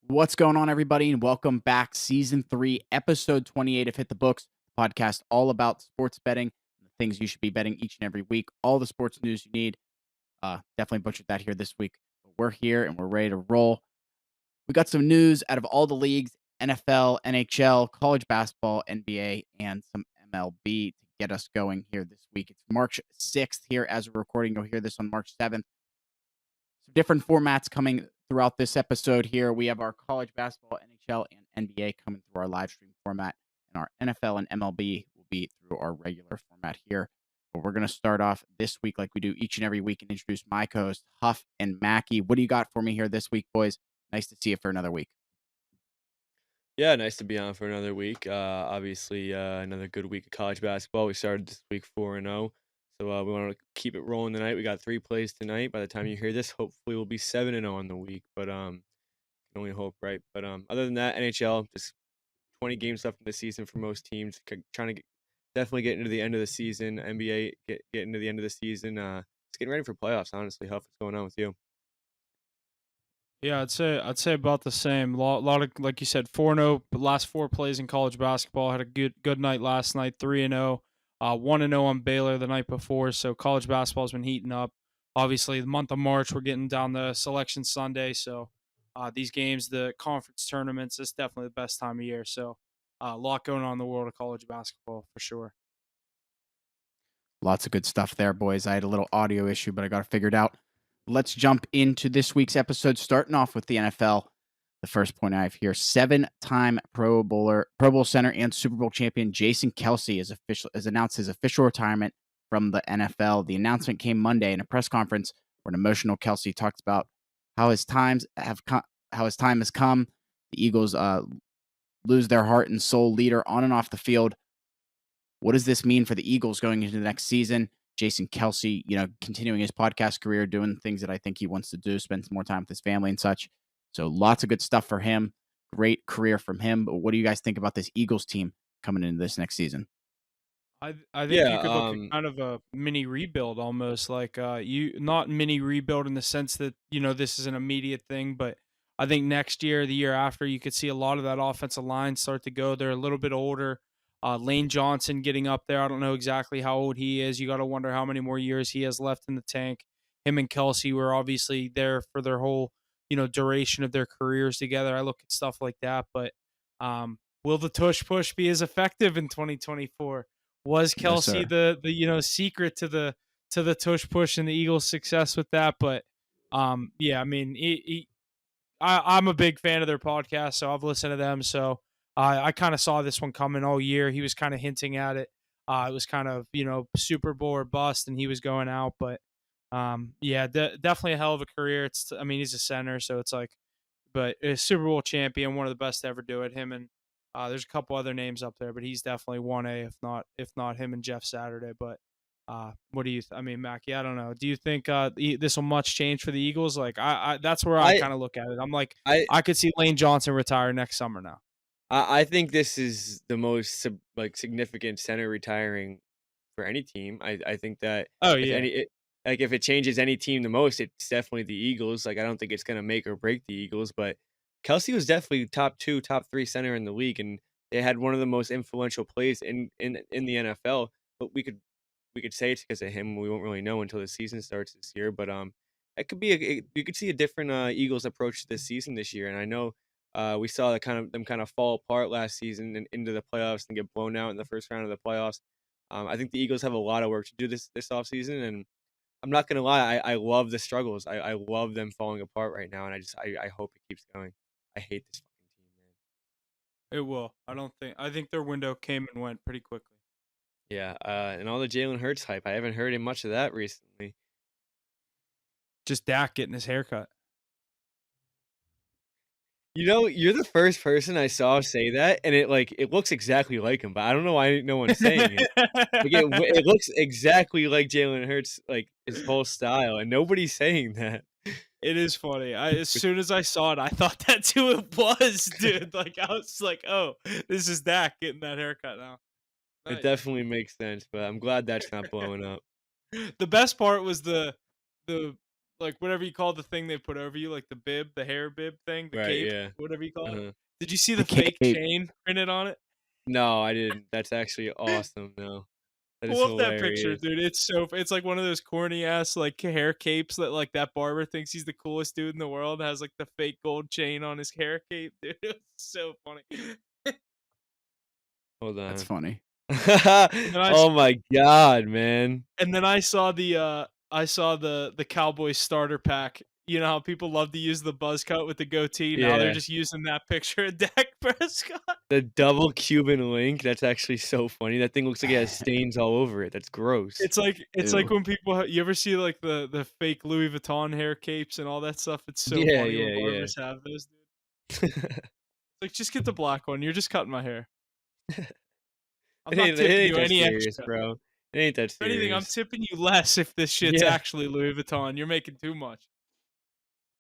What's going on, everybody, and welcome back. Season 3, episode 28 of Hit the Books, podcast all about sports betting, the things you should be betting each and every week, all the sports news you need. Definitely butchered that here this week. But we're here and we're ready to roll. We got some news out of all the leagues: NFL, NHL, college basketball, NBA, and some MLB to get us going here this week. It's March 6th here as we're recording. You'll hear this on March 7th. Some different formats coming throughout this episode here. We have our college basketball, NHL, and NBA coming through our live stream format, and our NFL and MLB will be through our regular format here. But we're going to start off this week like we do each and every week and introduce my co-hosts, Huff and Mackie. What do you got for me here this week, boys? Nice to see you for another week. Yeah, nice to be on for another week. Obviously, another good week of college basketball. We started this week 4-0, so we want to keep it rolling tonight. We got 3 plays tonight. By the time you hear this, hopefully we'll be 7-0 on the week, but can only hope, right? But other than that, NHL, just 20 games left in the season for most teams. Trying to definitely get into the end of the season. NBA get into the end of the season. Just getting ready for playoffs. Honestly, Huff, what's going on with you? Yeah, I'd say about the same. Lot of, like you said, 4-0. Last 4 plays in college basketball. Had a good night last night. 3-0. 1-0 on Baylor the night before. So college basketball's been heating up. Obviously, the month of March, we're getting down to Selection Sunday. So these games, the conference tournaments, it's definitely the best time of year. So a lot going on in the world of college basketball for sure. Lots of good stuff there, boys. I had a little audio issue, but I got it figured out. Let's jump into this week's episode, starting off with the NFL. The first point I have here: 7-time Pro Bowl center, and Super Bowl champion Jason Kelce has announced his official retirement from the NFL. The announcement came Monday in a press conference where an emotional Kelce talked about how his time has come. The Eagles lose their heart and soul leader on and off the field. What does this mean for the Eagles going into the next season? Jason Kelce, continuing his podcast career, doing things that I think he wants to do, spend some more time with his family and such. So lots of good stuff for him. Great career from him. But what do you guys think about this Eagles team coming into this next season? I think you Yeah. could look at kind of a mini rebuild almost like you not mini rebuild in the sense that this is an immediate thing, but I think next year, the year after, you could see a lot of that offensive line start to go. They're a little bit older. Lane Johnson getting up there. I don't know exactly how old he is. You got to wonder how many more years he has left in the tank. Him and Kelsey were obviously there for their whole duration of their careers together. I look at stuff like that, but will the tush push be as effective in 2024? Was No, Kelsey sir. the secret to the tush push and the Eagles' success with that? But yeah, I mean, I'm a big fan of their podcast, so I've listened to them. So I kind of saw this one coming all year. He was kind of hinting at it. It was kind of Super Bowl or bust, and he was going out. But yeah, definitely a hell of a career. I mean, he's a center, so it's like, but a Super Bowl champion, one of the best to ever do it. Him and there's a couple other names up there, but he's definitely 1A, if not him and Jeff Saturday. But what do you? I mean, Mackie, I don't know. Do you think this will much change for the Eagles? Like, I that's where I I kind of look at it. I'm like, I I could see Lane Johnson retire next summer now. I think this is the most significant center retiring for any team. I think that Oh if yeah, any it, like if it changes any team the most, it's definitely the Eagles. Like I don't think it's gonna make or break the Eagles, but Kelsey was definitely top 2, top 3 center in the league, and they had one of the most influential plays in the NFL. But we could say it's because of him. We won't really know until the season starts this year. But it could be you could see a different Eagles approach to this season this year. And I know we saw them kind of fall apart last season and into the playoffs and get blown out in the first round of the playoffs. I think the Eagles have a lot of work to do this offseason, and I'm not gonna lie, I love the struggles. I love them falling apart right now, and I hope it keeps going. I hate this fucking team, man. it will. I think their window came and went pretty quickly. Yeah, and all the Jalen Hurts hype. I haven't heard much of that recently. Just Dak getting his haircut. You know, you're the first person I saw say that, and it looks exactly like him, but I don't know why no one's saying it. Like, it looks exactly like Jalen Hurts, like, his whole style, and nobody's saying that. It is funny. As Which soon as I saw it, I thought that's who it was, dude. Like I was like, "Oh, this is Dak getting that haircut now." it Nice. definitely makes sense, but I'm glad that's not blowing up. The best part was the like whatever you call the thing they put over you, like the bib, the hair bib thing, the Right, cape, yeah. whatever you call it. Uh-huh. Did you see The the fake cape. chain printed on it? No, I didn't. That's actually awesome, no. That is Pull up that picture, hilarious. dude. It's like one of those corny ass like hair capes that like that barber thinks he's the coolest dude in the world. Has like the fake gold chain on his hair cape, dude. It's so funny. Hold That's on. funny. And then I Oh my god, man. And then I saw the Cowboys starter pack. You know how people love to use the buzz cut with the goatee. Now they're Yeah. just using that picture of Dak Prescott. The double Cuban link, that's actually so funny. That thing looks like it has stains all over it. That's gross. It's like Ew. when people you ever see like the fake Louis Vuitton hair capes and all that stuff. It's so Yeah, funny when yeah, yeah. barbers have those. Dude. Like just get the black one. You're just cutting my hair. I'm It not ain't it tipping ain't you that any serious, extra. bro. It ain't that If anything, I'm serious. tipping you less if this shit's Yeah. actually Louis Vuitton. You're making too much.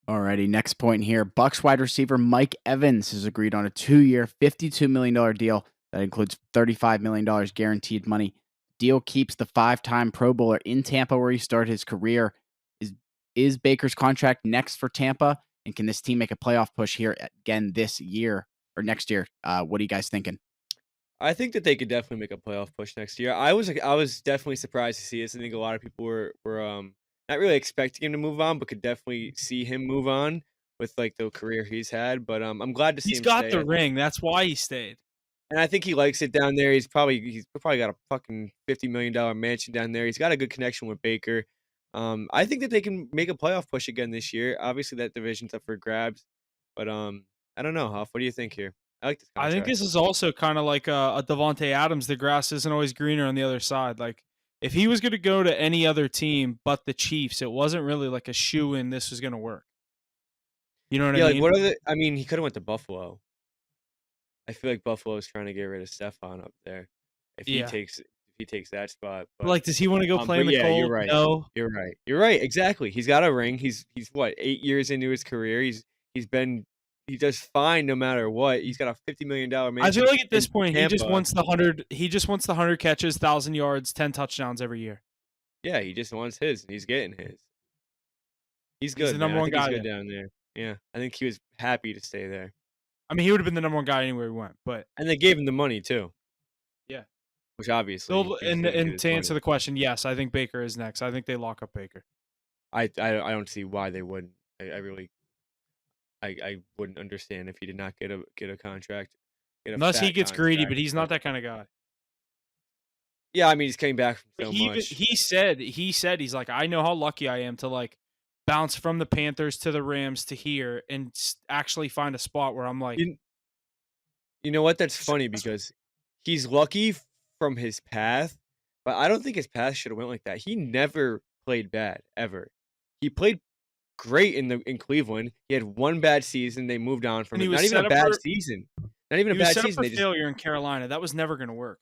Alrighty, next point here. Bucks wide receiver Mike Evans has agreed on a 2-year, $52 million deal that includes $35 million guaranteed money. Deal keeps the 5-time Pro Bowler in Tampa where he started his career. Is Baker's contract next for Tampa? And can this team make a playoff push here again this year or next year? What are you guys thinking? I think that they could definitely make a playoff push next year. I was definitely surprised to see this. I think a lot of people were not really expecting him to move on, but could definitely see him move on with like the career he's had. But I'm glad to see He's him got stay. the ring. That's why he stayed. And I think he likes it down there. He's probably got a fucking $50 million mansion down there. He's got a good connection with Baker. I think that they can make a playoff push again this year. Obviously, that division's up for grabs, but I don't know, Huff. What do you think here? I like this I think contract. this is also kind of like a Devontae Adams. The grass isn't always greener on the other side. Like if he was going to go to any other team but the Chiefs, it wasn't really like a shoe in. This was going to work. You know what Yeah, I like mean? what are the? I mean, he could have went to Buffalo. I feel like Buffalo is trying to get rid of Stephon up there. If he Yeah. takes that spot, But like, does he want to go play in but the yeah, you're cold? right. No. You're right. You're right. Exactly. He's got a ring. He's what 8 years into his career. He does fine no matter what. He's got a $50 million I feel mansion like at this in point he just Tampa. wants the 100. He just wants the 100 catches, 1,000 yards, 10 touchdowns every year. Yeah, he just wants his, and he's getting his. He's He's good, the man. number I one think he's guy good there. down there. Yeah, I think he was happy to stay there, I mean, he would have been the number one guy anywhere he went. But and they gave him the money too, yeah. which obviously So, he was and going to get and his to money. answer the question, yes, I think Baker is next. I think they lock up Baker. I don't see why they wouldn't. I really I wouldn't understand if he did not get a contract, get a Unless he fat gets greedy, but contract. he's not that kind of guy. Yeah, I mean he's coming back from But so he much. said he's like, I know how lucky I am to like bounce from the Panthers to the Rams to here and actually find a spot where I'm like You know what? That's funny successful. because he's lucky from his path, but I don't think his path should have went like that. He never played bad ever. He played great in Cleveland. He had one bad season. They moved on from And it. he Not was even a set up bad for season. Not even a he was bad set up season. for They just failure in Carolina. That was never going to work.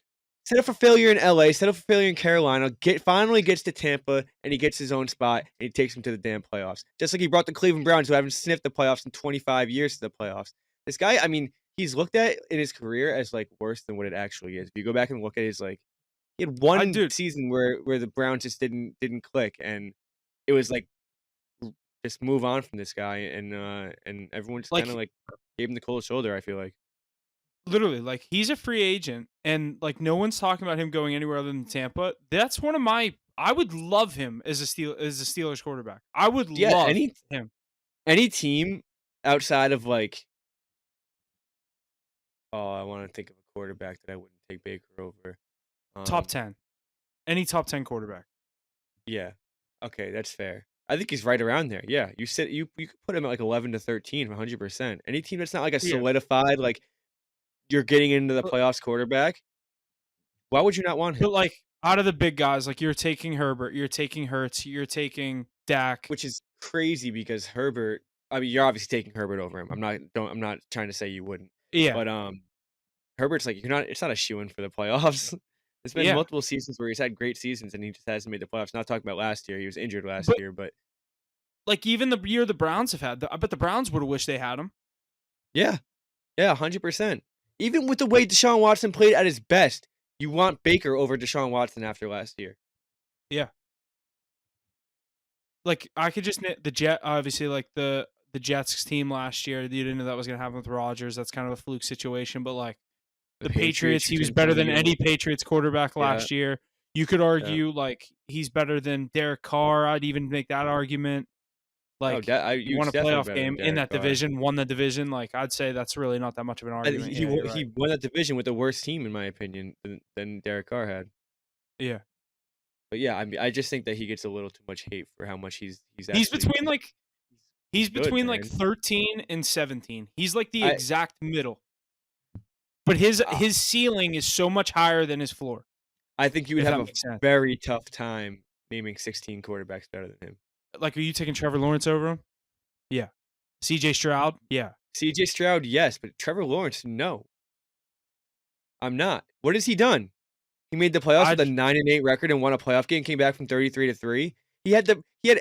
set up for failure in LA, set up for failure in Carolina, finally gets to Tampa, and he gets his own spot, and he takes him to the damn playoffs. Just like he brought the Cleveland Browns, who haven't sniffed the playoffs in 25 years, to the playoffs. This guy, I mean, he's looked at in his career as like worse than what it actually is. If you go back and look at his like, he had one Dude, season where the Browns just didn't click, and it was like just move on from this guy, and everyone just kind of like like gave him the cold shoulder. I feel like. literally, like he's a free agent, and like no one's talking about him going anywhere other than Tampa. That's one of my. I would love him as a Steelers quarterback. I would Yeah, love him. any team outside of like. Oh, I want to think of a quarterback that I wouldn't take Baker over. Top 10, any top 10 quarterback. Yeah. Okay, that's fair. I think he's right around there. Yeah, you could put him at like 11 to 13, 100%. Any team that's not like a Yeah, solidified like you're getting into the but, playoffs quarterback, why would you not want him? but like out of the big guys, like you're taking Herbert, you're taking Hurts, you're taking Dak. Which is crazy because Herbert. I mean, you're obviously taking Herbert over him. I'm not trying to say you wouldn't, Yeah, but Herbert's like you're not. It's not a shoo-in for the playoffs. There's been yeah. multiple seasons where he's had great seasons and he just hasn't made the playoffs. Not talking about last year. He was injured last But year, but like even the year the Browns have had, I bet the Browns would have wished they had him. yeah, 100%. Even with the way Deshaun Watson played at his best, you want Baker over Deshaun Watson after last year. Yeah. like I could just the Jet obviously like the Jets team last year. You didn't know that was gonna happen with Rodgers. That's kind of a fluke situation. But like the Patriots, he you was can better than continue. any Patriots quarterback Yeah. last year. You could argue like he's better than Derek Carr. I'd even make that argument. Like He won was a definitely playoff better than game in Derek that Carr. division, won the division. Like I'd say that's really not that much of an argument. He Yeah, you're right. he won that division with the worst team in my opinion than Derek Carr had. Yeah, But yeah, I mean, I just think that he gets a little too much hate for how much he's he's actually between like he's good, between like man. 13 and 17. He's like the I exact middle. But his uh, ceiling is so much higher than his floor. I think you would If have that a makes sense. very tough time naming 16 quarterbacks better than him. Like, are you taking Trevor Lawrence over him? Yeah. CJ Stroud? Yeah. CJ Stroud, yes, but Trevor Lawrence, no. I'm not. What has he done? He made the playoffs with a 9-8 record and won a playoff game, came back from 33-3. He had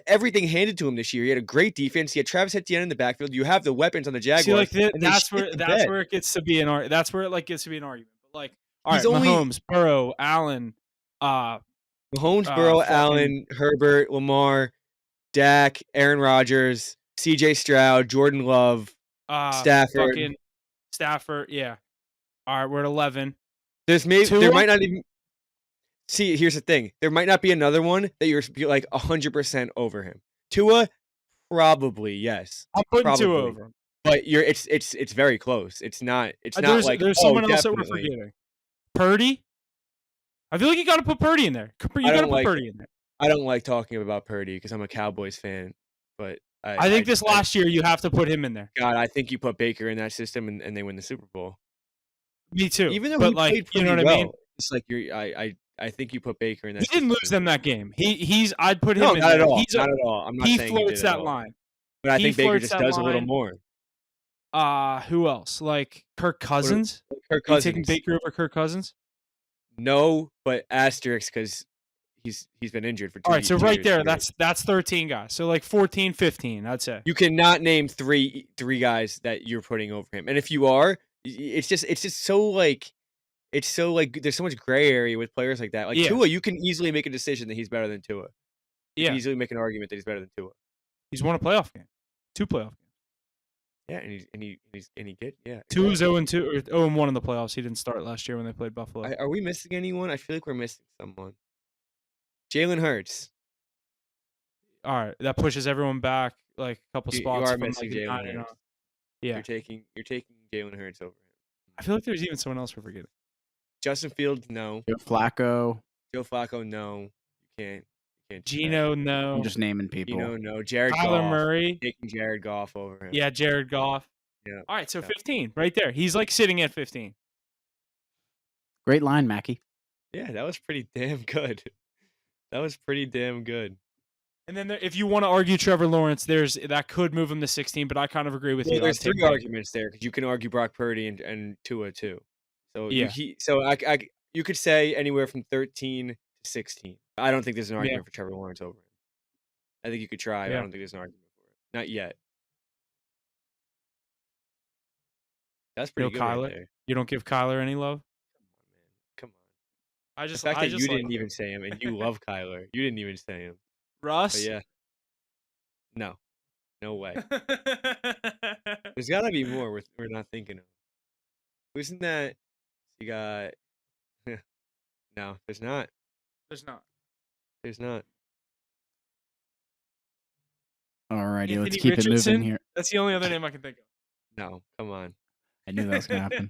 everything handed to him this year. He had a great defense. He had Travis Etienne in the backfield. You have the weapons on the Jaguars. See, like that's where it gets to be an argument. That's where it like gets to be an argument. But like, all right, only Mahomes, Burrow, Allen, Mahomes, Burrow, Allen, Herbert, Lamar, Dak, Aaron Rodgers, CJ Stroud, Jordan Love, Stafford. Stafford, yeah. All right, we're at 11. There might not even see. Here's the thing: there might not be another one that you're like 100% over him. Tua, probably yes. I'm putting Tua over him, but it's very close. It's not like there's someone else that we're forgetting. Purdy. I feel like you got to put Purdy in there. You got to put Purdy in there. I don't like talking about Purdy because I'm a Cowboys fan, but I think this last year you have to put him in there. God, I think you put Baker in that system and they win the Super Bowl. Me too. Even though but he played pretty you know what well, I mean? it's like I think you put Baker in that. He didn't lose them that game. I'd put him in not there. At all. Not at all. I'm not saying he flirts that line. But I think Baker just does a little more. Who else? Like Kirk Cousins? Kirk Cousins. Are you taking Baker over Kirk Cousins? No, but asterisk because he's been injured for 2 years. All right, so right there, that's 13 guys. So like 14, 15, I'd say. You cannot name three guys that you're putting over him. And if you are, it's just so like there's so much gray area with players like that. Like Tua, you can easily make a decision that he's better than Tua. You can easily make an argument that he's better than Tua. He's won a playoff game. 2 playoff games. Yeah, and he did. Yeah. Tua's 0-2 or 0-1 in the playoffs. He didn't start last year when they played Buffalo. Are we missing anyone? I feel like we're missing someone. Jalen Hurts. All right, that pushes everyone back like a couple spots. You are missing Jalen Hurts. Yeah, you're taking Jalen Hurts over him. I feel like there's even someone else we're forgetting. Justin Fields, no. Joe Flacco, no. You can't. Geno, no. I'm just naming people. Geno, no. Jared Kyler Goff. Murray. Taking Jared Goff over him. Yeah, Jared Goff. Yeah. All right, so 15 right there. He's like sitting at 15. Great line, Mackie. Yeah, that was pretty damn good. And then if you want to argue Trevor Lawrence, that could move him to 16, but I kind of agree with you. There's 3 arguments there because you can argue Brock Purdy and Tua too. So yeah. You could say anywhere from 13 to 16. I don't think there's an argument for Trevor Lawrence over him. I think you could try, but I don't think there's an argument for it. Not yet. That's pretty good Kyler. Right there. You don't give Kyler any love? Come on. The fact that you didn't even say him and you love Kyler. You didn't even say him. Russ? But yeah. No way. There's got to be more we're not thinking of. Who's in that? You got... No, there's not. Alrighty, let's keep it moving here. That's the only other name I can think of. No, come on. I knew that was going to happen.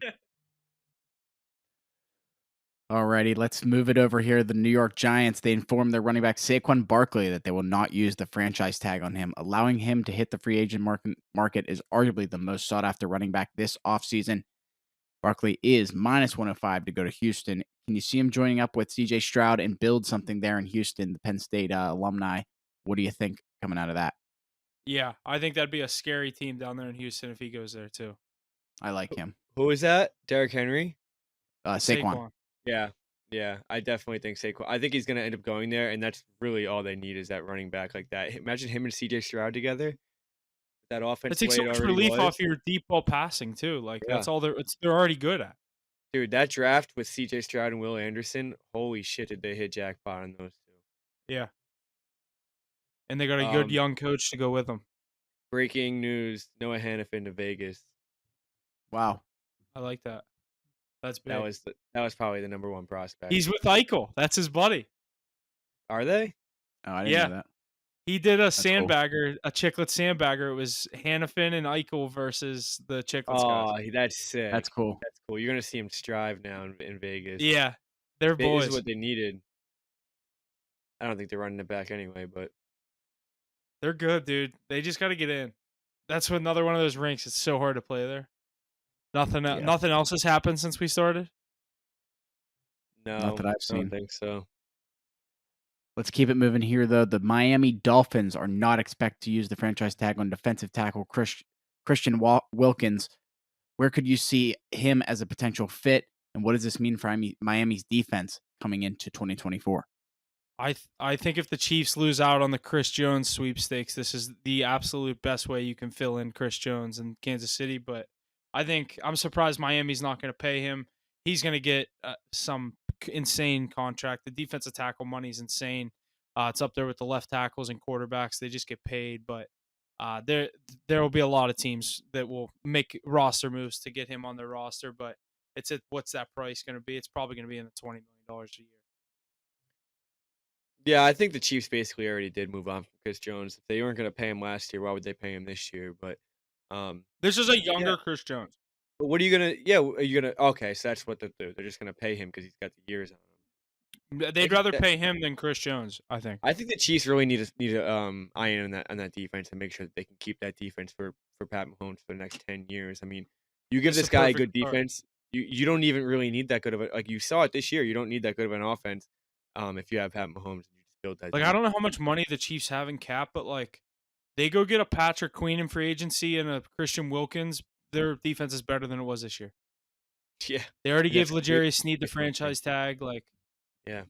Alrighty, let's move it over here. The New York Giants, they informed their running back Saquon Barkley that they will not use the franchise tag on him. Allowing him to hit the free agent market is arguably the most sought-after running back this offseason. Barkley is -105 to go to Houston. Can you see him joining up with CJ Stroud and build something there in Houston, the Penn State alumni? What do you think coming out of that? Yeah, I think that'd be a scary team down there in Houston if he goes there too. I like him. Who is that? Derrick Henry? Saquon. Yeah. I definitely think Saquon. I think he's going to end up going there, and that's really all they need is that running back like that. Imagine him and CJ Stroud together. That offense. It takes so much relief off your deep ball passing too. Like that's all they're already good at. Dude, that draft with CJ Stroud and Will Anderson, holy shit, did they hit jackpot on those two? Yeah. and they got a good Um, young coach to go with them. breaking news: Noah Hannafin to Vegas. Wow. I like that. That's That big. was that was probably the number one prospect. He's with Eichel. That's his buddy. Are they? Oh, I didn't Yeah. know that. He did a That's cool. sandbagger, a Chiclet sandbagger. It was Hannafin and Eichel versus the Chiclets guys. Oh, that's sick. That's cool. That's cool. You're gonna see him strive now in Vegas. Yeah, they're This is boys. what they needed. I don't think they're running it back anyway, but They're good, dude. They just got to get in. That's another one of those rinks. It's so hard to play there. Yeah. Nothing else has happened since we started. no, Not that I've I don't seen. think so. Let's keep it moving here, though. The Miami Dolphins are not expected to use the franchise tag on defensive tackle Christian Wilkins. Where could you see him as a potential fit, and what does this mean for Miami's defense coming into 2024? I think if the Chiefs lose out on the Chris Jones sweepstakes, this is the absolute best way you can fill in Chris Jones in Kansas City. But I'm surprised Miami's not going to pay him. He's going to get some insane contract. The defensive tackle money is insane. It's up there with the left tackles and quarterbacks. They just get paid. But there will be a lot of teams that will make roster moves to get him on their roster. But what's that price going to be? It's probably going to be in the $20 million a year. Yeah, I think the Chiefs basically already did move on from Chris Jones. If they weren't going to pay him last year, why would they pay him this year? But This is a younger Chris Jones. but what are you gonna? Yeah, are you gonna? Okay, so that's what they'll do. They're just gonna pay him because he's got the years on him. They'd rather pay him than Chris Jones, I think. I think the Chiefs really need to iron on that defense and make sure that they can keep that defense for Pat Mahomes for the next 10 years. I mean, you give It's this the guy a perfect good start. defense. You don't even really need that good of a like you saw it this year. You don't need that good of an offense. If you have Pat Mahomes and you just build that. Like, I don't know how much money the Chiefs have in cap, but like they go get a Patrick Queen in free agency and a Christian Wilkins, their defense is better than it was this year. Yeah, They already and gave that's gonna be a L'Jarius Sneed the big contract. franchise tag. Like Yeah,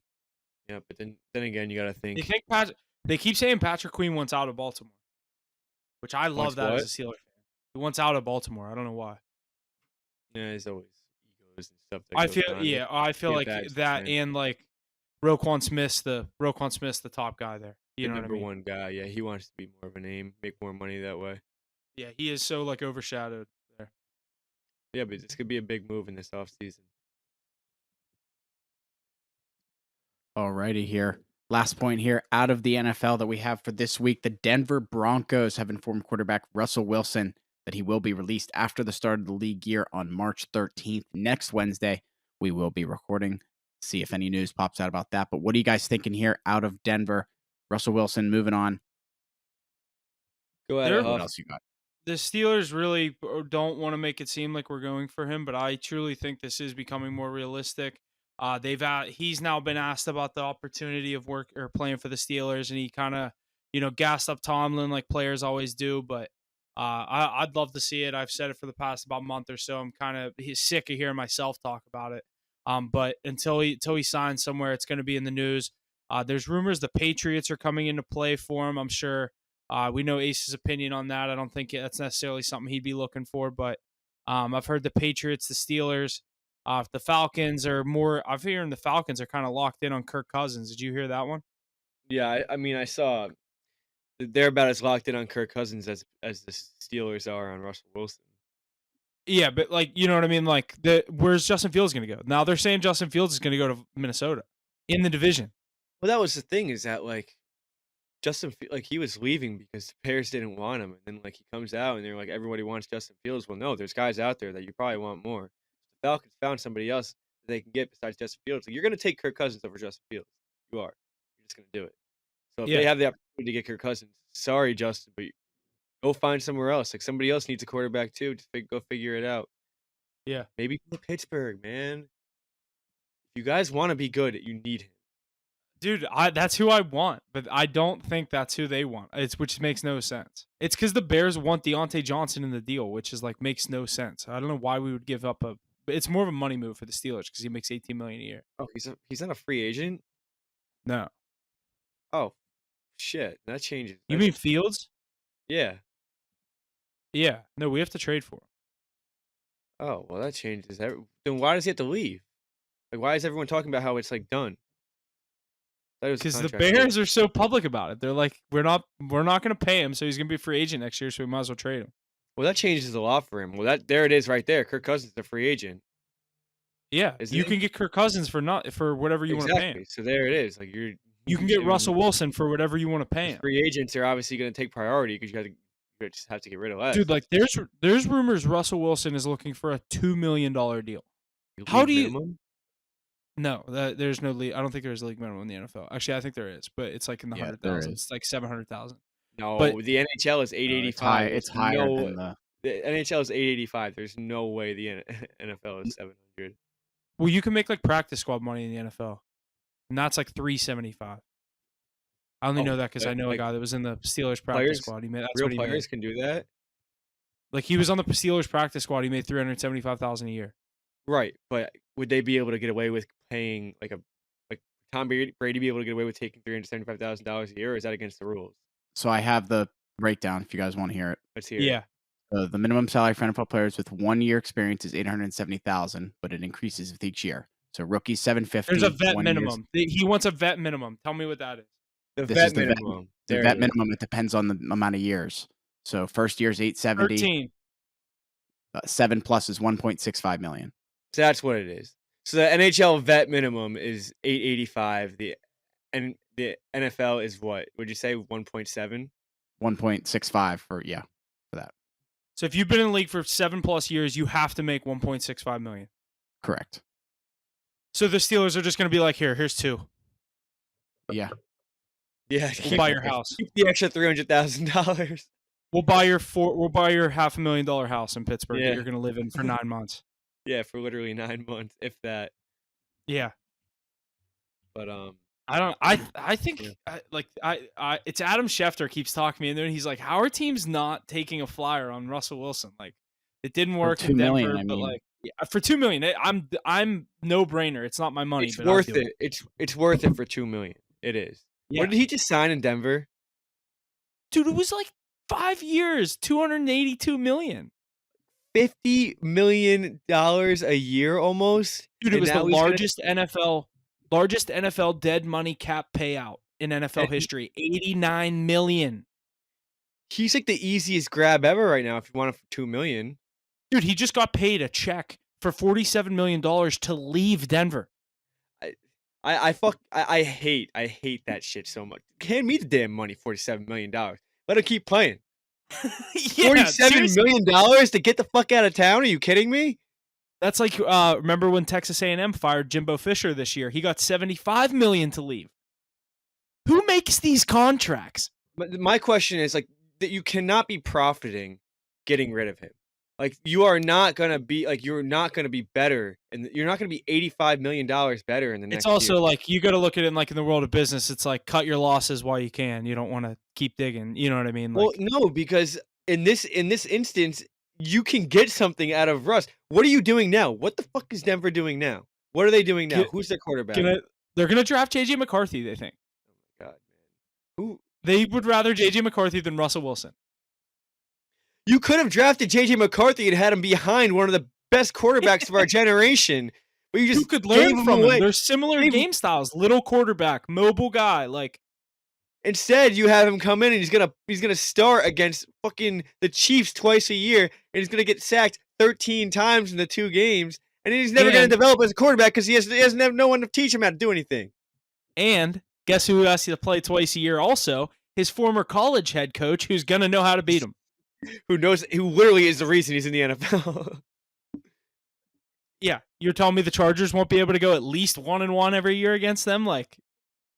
yeah, but then again, you got to they think. think they keep saying Patrick Queen wants out of Baltimore, which I love Wants that what? as a Steelers fan. He wants out of Baltimore. I don't know why. Yeah, there's always egos and stuff that goes on. I feel Be a like bad that fan. and like Roquan Smith's the top guy there. You The know what I number mean? one guy. Yeah, he wants to be more of a name, make more money that way. Yeah, he is so like overshadowed there. Yeah, but this could be a big move in this offseason. Alrighty here. Last point here out of the NFL that we have for this week. The Denver Broncos have informed quarterback Russell Wilson that he will be released after the start of the league year on March 13th. Next Wednesday, we will be recording. See if any news pops out about that. But what are you guys thinking here out of Denver? Russell Wilson moving on. Go ahead, They're- What Huff. else you got? The Steelers really don't want to make it seem like we're going for him, but I truly think this is becoming more realistic. He's now been asked about the opportunity of work or playing for the Steelers, and he kind of gassed up Tomlin like players always do. But I'd love to see it. I've said it for the past about month or so. I'm kind of sick of hearing myself talk about it. But until he signs somewhere, it's going to be in the news. There's rumors the Patriots are coming into play for him. I'm sure. We know Ace's opinion on that. I don't think that's necessarily something he'd be looking for, but I've heard the Patriots, the Steelers, the Falcons are more. I've heard the Falcons are kind of locked in on Kirk Cousins. Did you hear that one? Yeah, I mean, I saw they're about as locked in on Kirk Cousins as the Steelers are on Russell Wilson. Yeah, but like you know what I mean. Like where's Justin Fields going to go? Now they're saying Justin Fields is going to go to Minnesota in the division. Well, that was the thing is that like he was leaving because the Bears didn't want him, and then like he comes out and they're like everybody wants Justin Fields. Well, no, there's guys out there that you probably want more. The Falcons found somebody else that they can get besides Justin Fields. Like, you're going to take Kirk Cousins over Justin Fields. You are. You're just going to do it. So if they have the opportunity to get Kirk Cousins, sorry, Justin, but go find somewhere else. Like somebody else needs a quarterback too. Just go figure it out. Yeah. Maybe go to Pittsburgh, man. If you guys want to be good, you need him. Dude, that's who I want, but I don't think that's who they want. Which makes no sense. It's because the Bears want Deontay Johnson in the deal, which is like makes no sense. I don't know why we would give up but it's more of a money move for the Steelers because he makes $18 million a year. Oh, he's not a free agent. No, Oh, shit, that changes. you mean Fields? Yeah. Yeah, no, we have to trade for him. Oh, well, that changes. Then why does he have to leave? Like, why is everyone talking about how it's like done? Because the Bears are so public about it. They're like, we're not going to pay him, so he's going to be a free agent next year, so we might as well trade him. Well, that changes a lot for him. Well, there it is right there. Kirk Cousins is a free agent. Yeah, you can get Kirk Cousins for whatever you want to pay him. So there it is. Like you can get Russell Wilson for whatever you want to pay him. Free agents are obviously going to take priority because you just have to get rid of less. Dude, like there's rumors Russell Wilson is looking for a $2 million deal. How do you? Minimum? No, there's no league. I don't think there's a league minimum in the NFL. Actually, I think there is, but it's like in the 100,000. It's like 700,000. No, but the NHL is 885. It's higher than the NHL is 885. There's no way the NFL is 700. Well, you can make like practice squad money in the NFL, and that's like 375. I only know that because I know a guy that was in the Steelers practice squad. He made that's real what he players made. Can do that. Like he was on the Steelers practice squad. He made $375,000 a year. Right, but would they be able to get away with paying like Tom Brady be able to get away with taking $375,000 a year, or is that against the rules? So I have the breakdown if you guys want to hear it. Let's hear it. Yeah. The minimum salary for NFL players with 1 year experience is $870,000, but it increases with each year. So rookie $750,000. There's a vet minimum. He wants a vet minimum. Tell me what that is. The vet minimum. The vet minimum. It depends on the amount of years. So first year's $870,000. 13. 7 plus is $1.65 million. So that's what it is. So the NHL vet minimum is $885,000. The NFL is what? Would you say 1.7? 1.65 for that. So if you've been in the league for 7+ years, you have to make $1.65 million. Correct. So the Steelers are just going to be like, here's $2 million. Yeah. Yeah. We'll buy your house. Keep the extra $300,000. We'll buy your $500,000 house in Pittsburgh that you're going to live in for 9 months. Yeah, for literally 9 months, if that. Yeah. But I think it's Adam Schefter keeps talking to me, and then he's like, how are teams not taking a flyer on Russell Wilson? Like, it didn't work in Denver, million, but like for $2 million, I'm no brainer. It's not my money. It's but worth it. It's worth it for $2 million. It is. Yeah. What did he just sign in Denver? Dude, it was like 5 years, $282 million. $50 million a year almost. Dude, it was the largest NFL dead money cap payout in NFL history. $89 million. He's like the easiest grab ever right now if you want it for $2 million. Dude, he just got paid a check for $47 million to leave Denver. I hate that shit so much. Hand me the damn money, $47 million. Let him keep playing. $47 million to get the fuck out of town? Are you kidding me? That's like remember when Texas A&M fired Jimbo Fisher this year? He got $75 million to leave. Who makes these contracts? But my question is like that you cannot be profiting getting rid of him. Like you're not gonna be better, and you're not gonna be $85 million better in the next. It's also year. like you got to look at it like in the world of business. It's like cut your losses while you can. You don't want to keep digging. You know what I mean? Like, well, no, because in this instance, you can get something out of Russ. What are you doing now? What the fuck is Denver doing now? What are they doing now? Who's their quarterback? They're gonna draft JJ McCarthy. They think. Oh my god, man. Who? They would rather JJ McCarthy than Russell Wilson. You could have drafted JJ McCarthy and had him behind one of the best quarterbacks of our generation. But you just could learn from him. They're similar game styles. Little quarterback, mobile guy. Like instead, you have him come in and he's gonna start against fucking the Chiefs twice a year, and he's gonna get sacked 13 times in the 2 games, and he's never gonna develop as a quarterback because he doesn't have no one to teach him how to do anything. And guess who has to play twice a year? Also, his former college head coach, who's gonna know how to beat him. Who literally is the reason he's in the NFL. Yeah, you're telling me the Chargers won't be able to go at least 1-1 every year against them, like,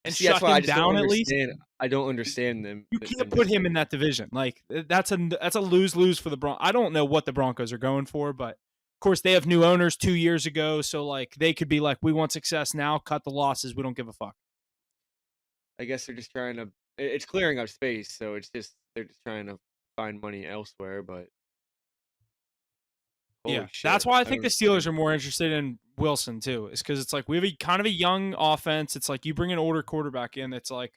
and shut him down at least. I don't understand them. You can't put him in that division. Like that's a lose-lose for the Broncos. I don't know what the Broncos are going for, but of course they have new owners 2 years ago, so like they could be like, we want success now, cut the losses, we don't give a fuck. I guess they're just trying to. It's clearing up space, so they're just trying to find money elsewhere, but yeah, that's why I think the Steelers are more interested in Wilson too. Is because it's like we have kind of a young offense. It's like you bring an older quarterback in that's like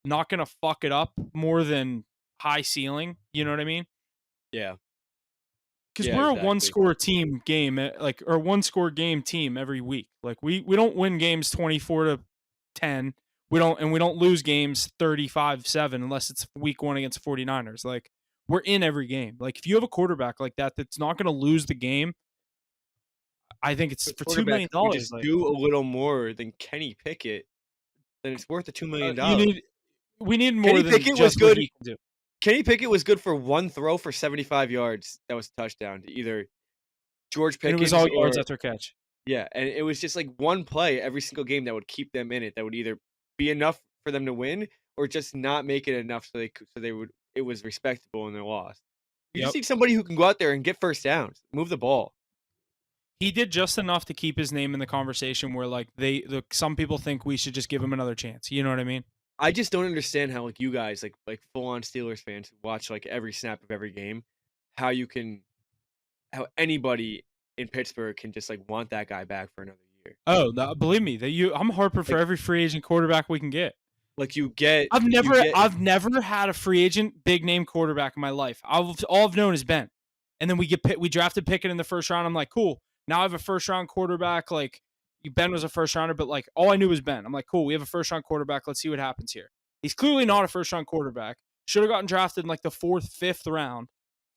not gonna fuck it up more than high ceiling. You know what I mean? Yeah. Because we're a one-score team game, like or one-score game team every week. Like we don't win games 24-10. We don't lose games 35-7 unless it's week 1 against the 49ers. Like, we're in every game. Like, if you have a quarterback like that that's not going to lose the game, I think it's The for $2 quarterback million. who just Like, do a little more than Kenny Pickett, then it's worth the $2 million. we need more Kenny than Pickett was just what good. he can do. Kenny Pickett was good for one throw for 75 yards. That was a touchdown to either George And it was Pickens all yards or after catch. yeah, and it was just like one play every single game that would keep them in it. That would either be enough for them to win or just not make it enough so they would it was respectable in their loss. You just Yep. need somebody who can go out there and get first downs, move the ball. He did just enough to keep his name in the conversation where like some people think we should just give him another chance. You know what I mean? I just don't understand how like you guys like full on Steelers fans who watch like every snap of every game, how anybody in Pittsburgh can just like want that guy back for another year. Oh, believe me, I'm harping for every free agent quarterback we can get. Like I've never had a free agent big name quarterback in my life. All I've known is Ben, and then we drafted Pickett in the first round. I'm like, cool. Now I have a first round quarterback. Like, Ben was a first rounder, but like all I knew was Ben. I'm like, cool. We have a first round quarterback. Let's see what happens here. He's clearly not a first round quarterback. Should have gotten drafted in like the 4th, 5th round.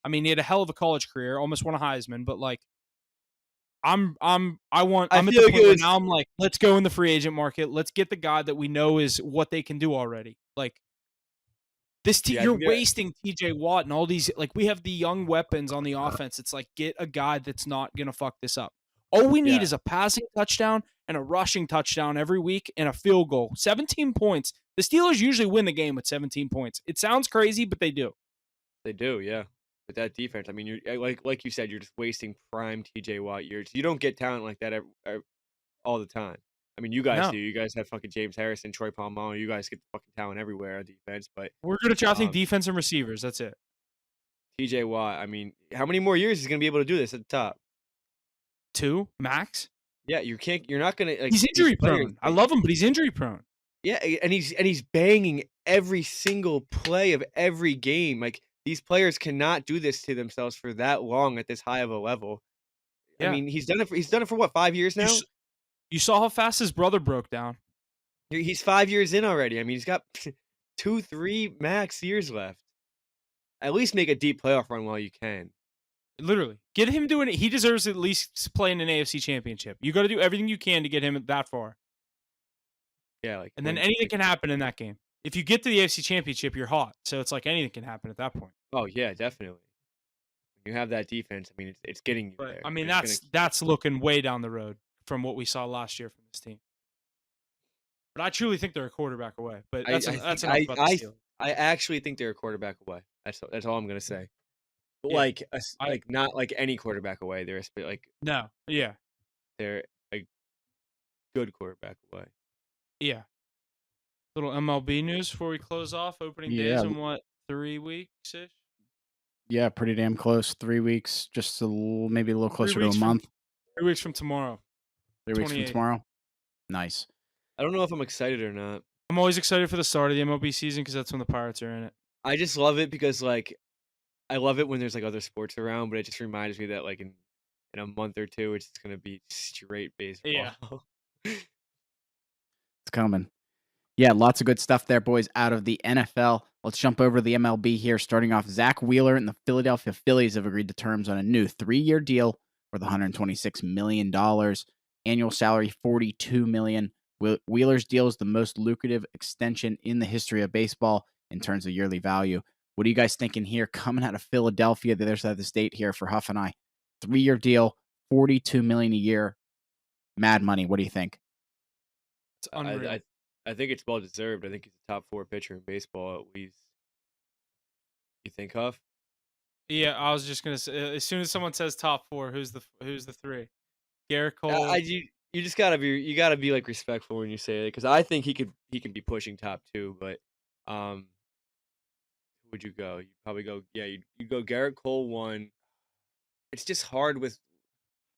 I mean, he had a hell of a college career, almost won a Heisman, but like, I'm at the point where now I'm like, let's go in the free agent market. Let's get the guy that we know is what they can do already. Like, you're wasting TJ Watt and all these, like, we have the young weapons on the offense. It's like, get a guy that's not going to fuck this up. All we need is a passing touchdown and a rushing touchdown every week and a field goal. 17 points. The Steelers usually win the game with 17 points. It sounds crazy, but they do. They do, yeah. With that defense, I mean, you're like you said, you're just wasting prime TJ Watt years. You don't get talent like that all the time. I mean, you guys do. You guys have fucking James Harrison, Troy Polamalu. You guys get fucking talent everywhere on defense. But we're good at drafting defense and receivers. That's it. TJ Watt. I mean, how many more years is he gonna be able to do this at the top? 2 max. Yeah, you're not gonna. Like, he's injury prone. I love him, but he's injury prone. Yeah, and he's banging every single play of every game. Like, these players cannot do this to themselves for that long at this high of a level. Yeah. I mean, he's done it for what, 5 years now? You saw how fast his brother broke down. He's 5 years in already. I mean, he's got 2, 3 max years left. At least make a deep playoff run while you can. Literally. Get him doing it. He deserves to at least play in an AFC championship. You got to do everything you can to get him that far. Yeah, like, and then anything can happen in that game. If you get to the AFC championship, you're hot. So it's like anything can happen at that point. Oh yeah, definitely. When you have that defense, I mean, it's getting you there. I mean, that's looking way down the road from what we saw last year from this team. But I truly think they're a quarterback away. But that's enough about the Steelers. I actually think they're a quarterback away. That's all I'm gonna say. But yeah, not like any quarterback away. They're like no, yeah, they're a good quarterback away. Yeah. Little MLB news before we close off. Opening days in what, 3 weeks ish? Yeah, pretty damn close. 3 weeks, just maybe a little closer to a month. 3 weeks from tomorrow. 3 weeks from tomorrow. Nice. I don't know if I'm excited or not. I'm always excited for the start of the MLB season because that's when the Pirates are in it. I just love it because, like, I love it when there's like other sports around, but it just reminds me that like in a month or two, it's gonna be straight baseball. Yeah. It's coming. Yeah, lots of good stuff there, boys, out of the NFL. Let's jump over to the MLB here. Starting off, Zach Wheeler and the Philadelphia Phillies have agreed to terms on a new 3-year deal worth $126 million. Annual salary, $42 million. Wheeler's deal is the most lucrative extension in the history of baseball in terms of yearly value. What are you guys thinking here? Coming out of Philadelphia, the other side of the state here for Huff and I. 3-year deal, $42 million a year. Mad money. What do you think? It's unreal. I think it's well deserved. I think he's a top 4 pitcher in baseball at least. You think, Huff? Yeah, I was just gonna say. As soon as someone says top 4, who's the 3? Garrett Cole. You just gotta be like respectful when you say it because I think he can be pushing top 2, but who would you go? You'd probably go you go Garrett Cole 1. It's just hard with.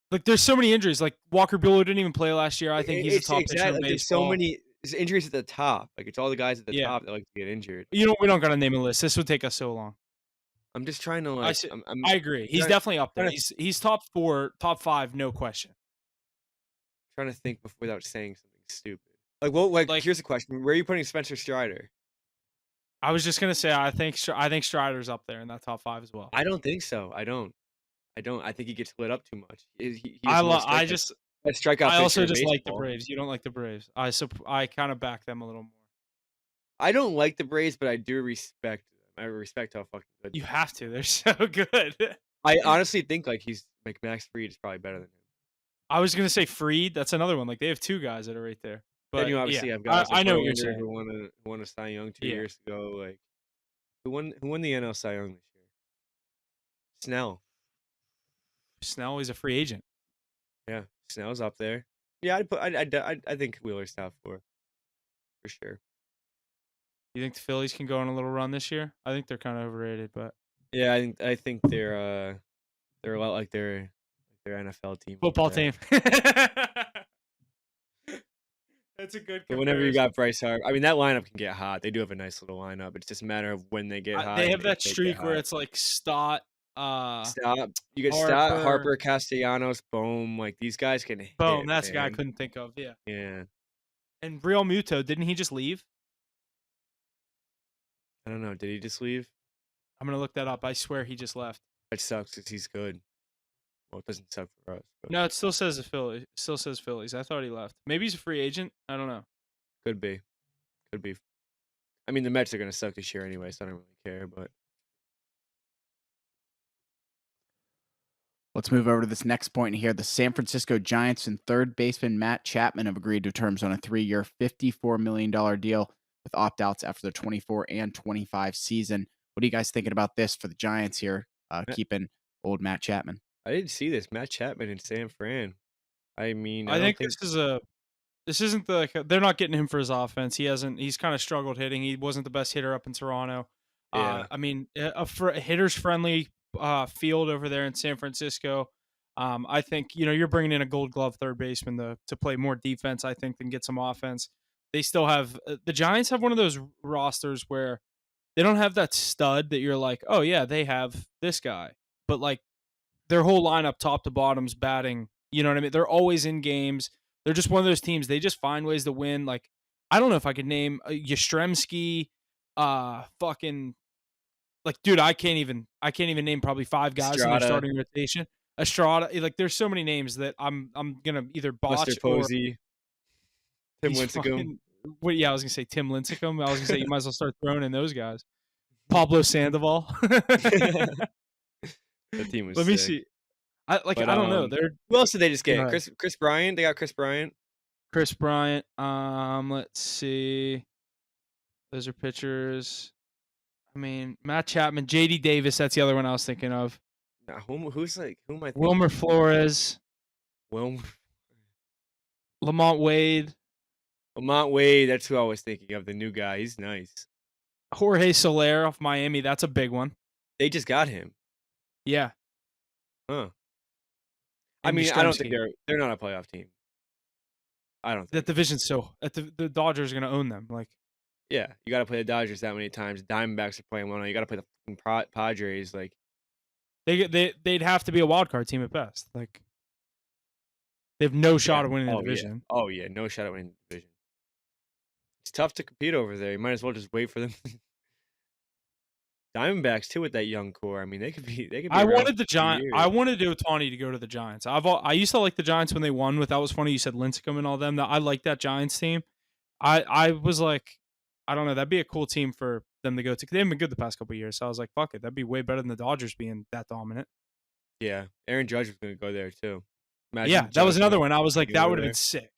Like, there's so many injuries. Like, Walker Buehler didn't even play last year. I think he's a top pitcher in baseball. There's so many injuries at the top. Like, it's all the guys at the top that like to get injured. We don't got to name a list. This would take us so long. I'm just trying to like. I agree. He's definitely up there. He's top 4, top 5, no question. Trying to think without saying something stupid. Here's a question: where are you putting Spencer Strider? I was just gonna say I think Strider's up there in that top 5 as well. I don't think so. I don't. I think he gets split up too much. He has I the lo- most I strikeouts. just Best strikeout I pitcher also in just like the baseball. Braves. You don't like the Braves. I kind of back them a little more. I don't like the Braves, but I do respect them. I respect how fucking good You they are. have to. They're so good. I honestly think Max Fried is probably better than him. I was gonna say Freed. That's another one. Like they have 2 guys that are right there. Then But you yeah, obviously have guys like I know what you're Verlander saying. who won a Cy Young 2 Yeah, years ago. Like who won the NL Cy Young this year? Snell. Snell is a free agent. Yeah, Snell's up there. Yeah, I think Wheeler's top 4 for sure. You think the Phillies can go on a little run this year? I think they're kind of overrated, but Yeah, I think they're a lot like their NFL teams. football over there. team. That's a good But whenever you comparison. got Bryce Harper, I mean that lineup can get hot. They do have a nice little lineup. It's just a matter of when they get hot. They and have if that they get streak where hot. it's like Stott, You get Stott, Harper, Castellanos, Bohm. Like these guys can hit. Boom. That's a guy I man. couldn't think of. Yeah. Yeah, And Real Muto, didn't he just leave? I don't know. Did he just leave? I'm gonna look that up. I swear he just left. That sucks because he's good. Well, it doesn't suck for us. But No, it still says the Phillies. Still says Phillies. I thought he left. Maybe he's a free agent. I don't know. could be. I mean, the Mets are gonna suck this year anyway, so I don't really care. But Let's move over to this next point here. The San Francisco Giants and third baseman Matt Chapman have agreed to terms on a 3-year, $54 million deal with opt-outs after the 24 and 25 season. What are you guys thinking about this for the Giants here, keeping old Matt Chapman? I didn't see this. Matt Chapman in San Fran. I mean, I don't think this isn't they're not getting him for his offense. He's kind of struggled hitting. He wasn't the best hitter up in Toronto. Yeah. I mean, a hitters friendly field over there in San Francisco. I think you're bringing in a Gold Glove third baseman to play more defense. I think than get some offense. They still have the Giants have one of those rosters where they don't have that stud that you're like, oh yeah, they have this guy, but like their whole lineup, top to bottom's batting. You know what I mean? They're always in games. They're just one of those teams. They just find ways to win. Like I don't know if I could name Yastrzemski, fucking like dude. I can't even name probably 5 guys in their Estrada. starting rotation. Estrada, like there's so many names that I'm gonna either botch Buster or Posey, Tim Lincecum. I was gonna say Tim Lincecum. I was gonna say you might as well start throwing in those guys. Pablo Sandoval. That team was. Let me sick. see. I don't know. Who else did they just get? Go ahead. Chris Bryant. They got Chris Bryant. Chris Bryant. Let's see. Those are pitchers. I mean, Matt Chapman, J.D. Davis. That's the other one I was thinking of. Now, who am I thinking? Wilmer Flores, Wilmer. Lamont Wade, Lamont Wade. That's who I was thinking of. The new guy. He's nice. Jorge Soler off Miami. That's a big one. They just got him. Yeah. Huh. I And mean, I don't Yastrzemski. think they're not a playoff team. I don't think. That division's the Dodgers are gonna own them. Like Yeah, you got to play the Dodgers that many times. Diamondbacks are playing well now. You got to play the fucking Padres. Like they'd have to be a wild card team at best. Like they have no shot of winning the division. Yeah. Oh yeah, no shot at winning the division. It's tough to compete over there. You might as well just wait for them. Diamondbacks too with that young core. I mean, they could be. I around wanted for the Giants. 2 years. I wanted Ohtani to go to the Giants. I used to like the Giants when they won. That was funny. You said Lincecum and all them. I like that Giants team. I was like, I don't know. That'd be a cool team for them to go to. They haven't been good the past couple of years. So I was like, fuck it. That'd be way better than the Dodgers being that dominant. Yeah, Aaron Judge was going to go there too. Imagine Yeah, that Judge was another and one. I was like, Ohtani that over would have there. been sick.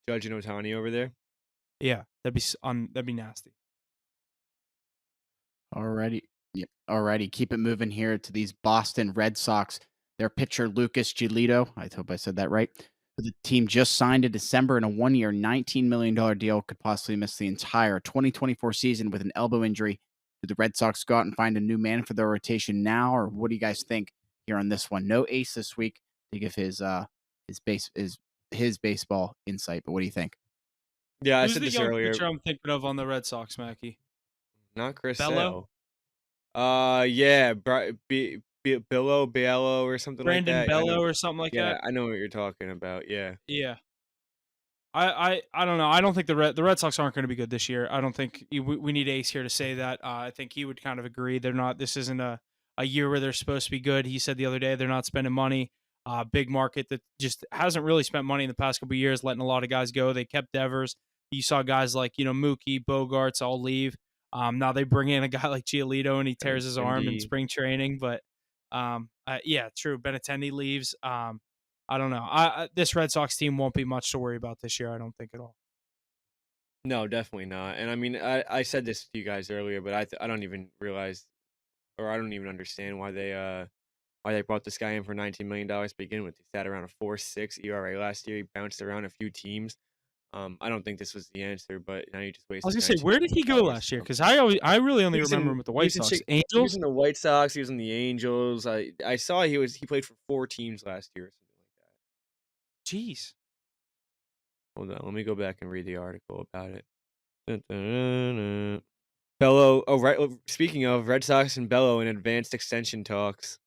Judge and Ohtani over there. Yeah, that'd be nasty. Alrighty. Yep. Alrighty. Keep it moving here to these Boston Red Sox. Their pitcher, Lucas Giolito, I hope I said that right. The team just signed in December in a 1-year, $19 million deal, could possibly miss the entire 2024 season with an elbow injury. Do the Red Sox go out and find a new man for their rotation now, or what do you guys think here on this one? No Ace this week to give his baseball insight, but what do you think? Yeah, I Who's said the this young earlier. pitcher I'm thinking of on the Red Sox, Mackie? Not Chris Bello? Sale. Yeah, Biello or something Brandon like that. Bello or something like Yeah, that? I know what you're talking about. Yeah. Yeah. I don't know. I don't think the Red Sox aren't going to be good this year. I don't think we need Ace here to say that. I think he would kind of agree. They're not. This isn't a year where they're supposed to be good. He said the other day they're not spending money. Big market that just hasn't really spent money in the past couple of years, letting a lot of guys go. They kept Devers. You saw guys like Mookie, Bogarts all leave. Now they bring in a guy like Giolito and he tears his arm in spring training. But yeah, true. Benintendi leaves. I don't know. This Red Sox team won't be much to worry about this year. I don't think at all. No, definitely not. And I mean, I said this to you guys earlier, but I don't even realize, or I don't even understand why they brought this guy in for $19 million to begin with. He sat around a 4.6 ERA last year. He bounced around a few teams. I don't think this was the answer, but now you just I wasted. was gonna say, where did he go last year? so- Because I really only He was remember in- him with the he White was in Sox. Chi- He was Angels. in the White Sox. He was in the Angels. I saw he played for 4 teams last year or something like that. Jeez. Hold on, let me go back and read the article about it. Dun-dun-dun-dun. Bello. Oh, right. Speaking of Red Sox and Bello in advanced extension talks.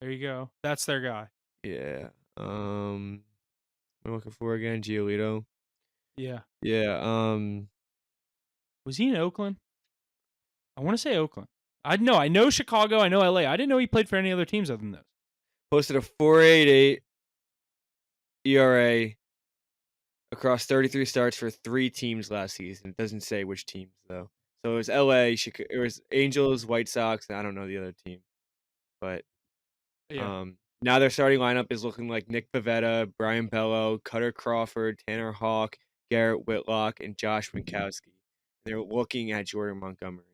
There you go. That's their guy. Yeah. I'm looking for again Giolito. Yeah. Yeah. Was he in Oakland? I want to say Oakland. I know Chicago. I know LA. I didn't know he played for any other teams other than those. Posted a 4.88 ERA across 33 starts for 3 teams last season. It doesn't say which teams though. So it was LA, it was Angels, White Sox, and I don't know the other team. But Yeah. now their starting lineup is looking like Nick Pivetta, Brian Bello, Cutter Crawford, Tanner Hawk, Garrett Whitlock, and Josh Winkowski. They're looking at Jordan Montgomery.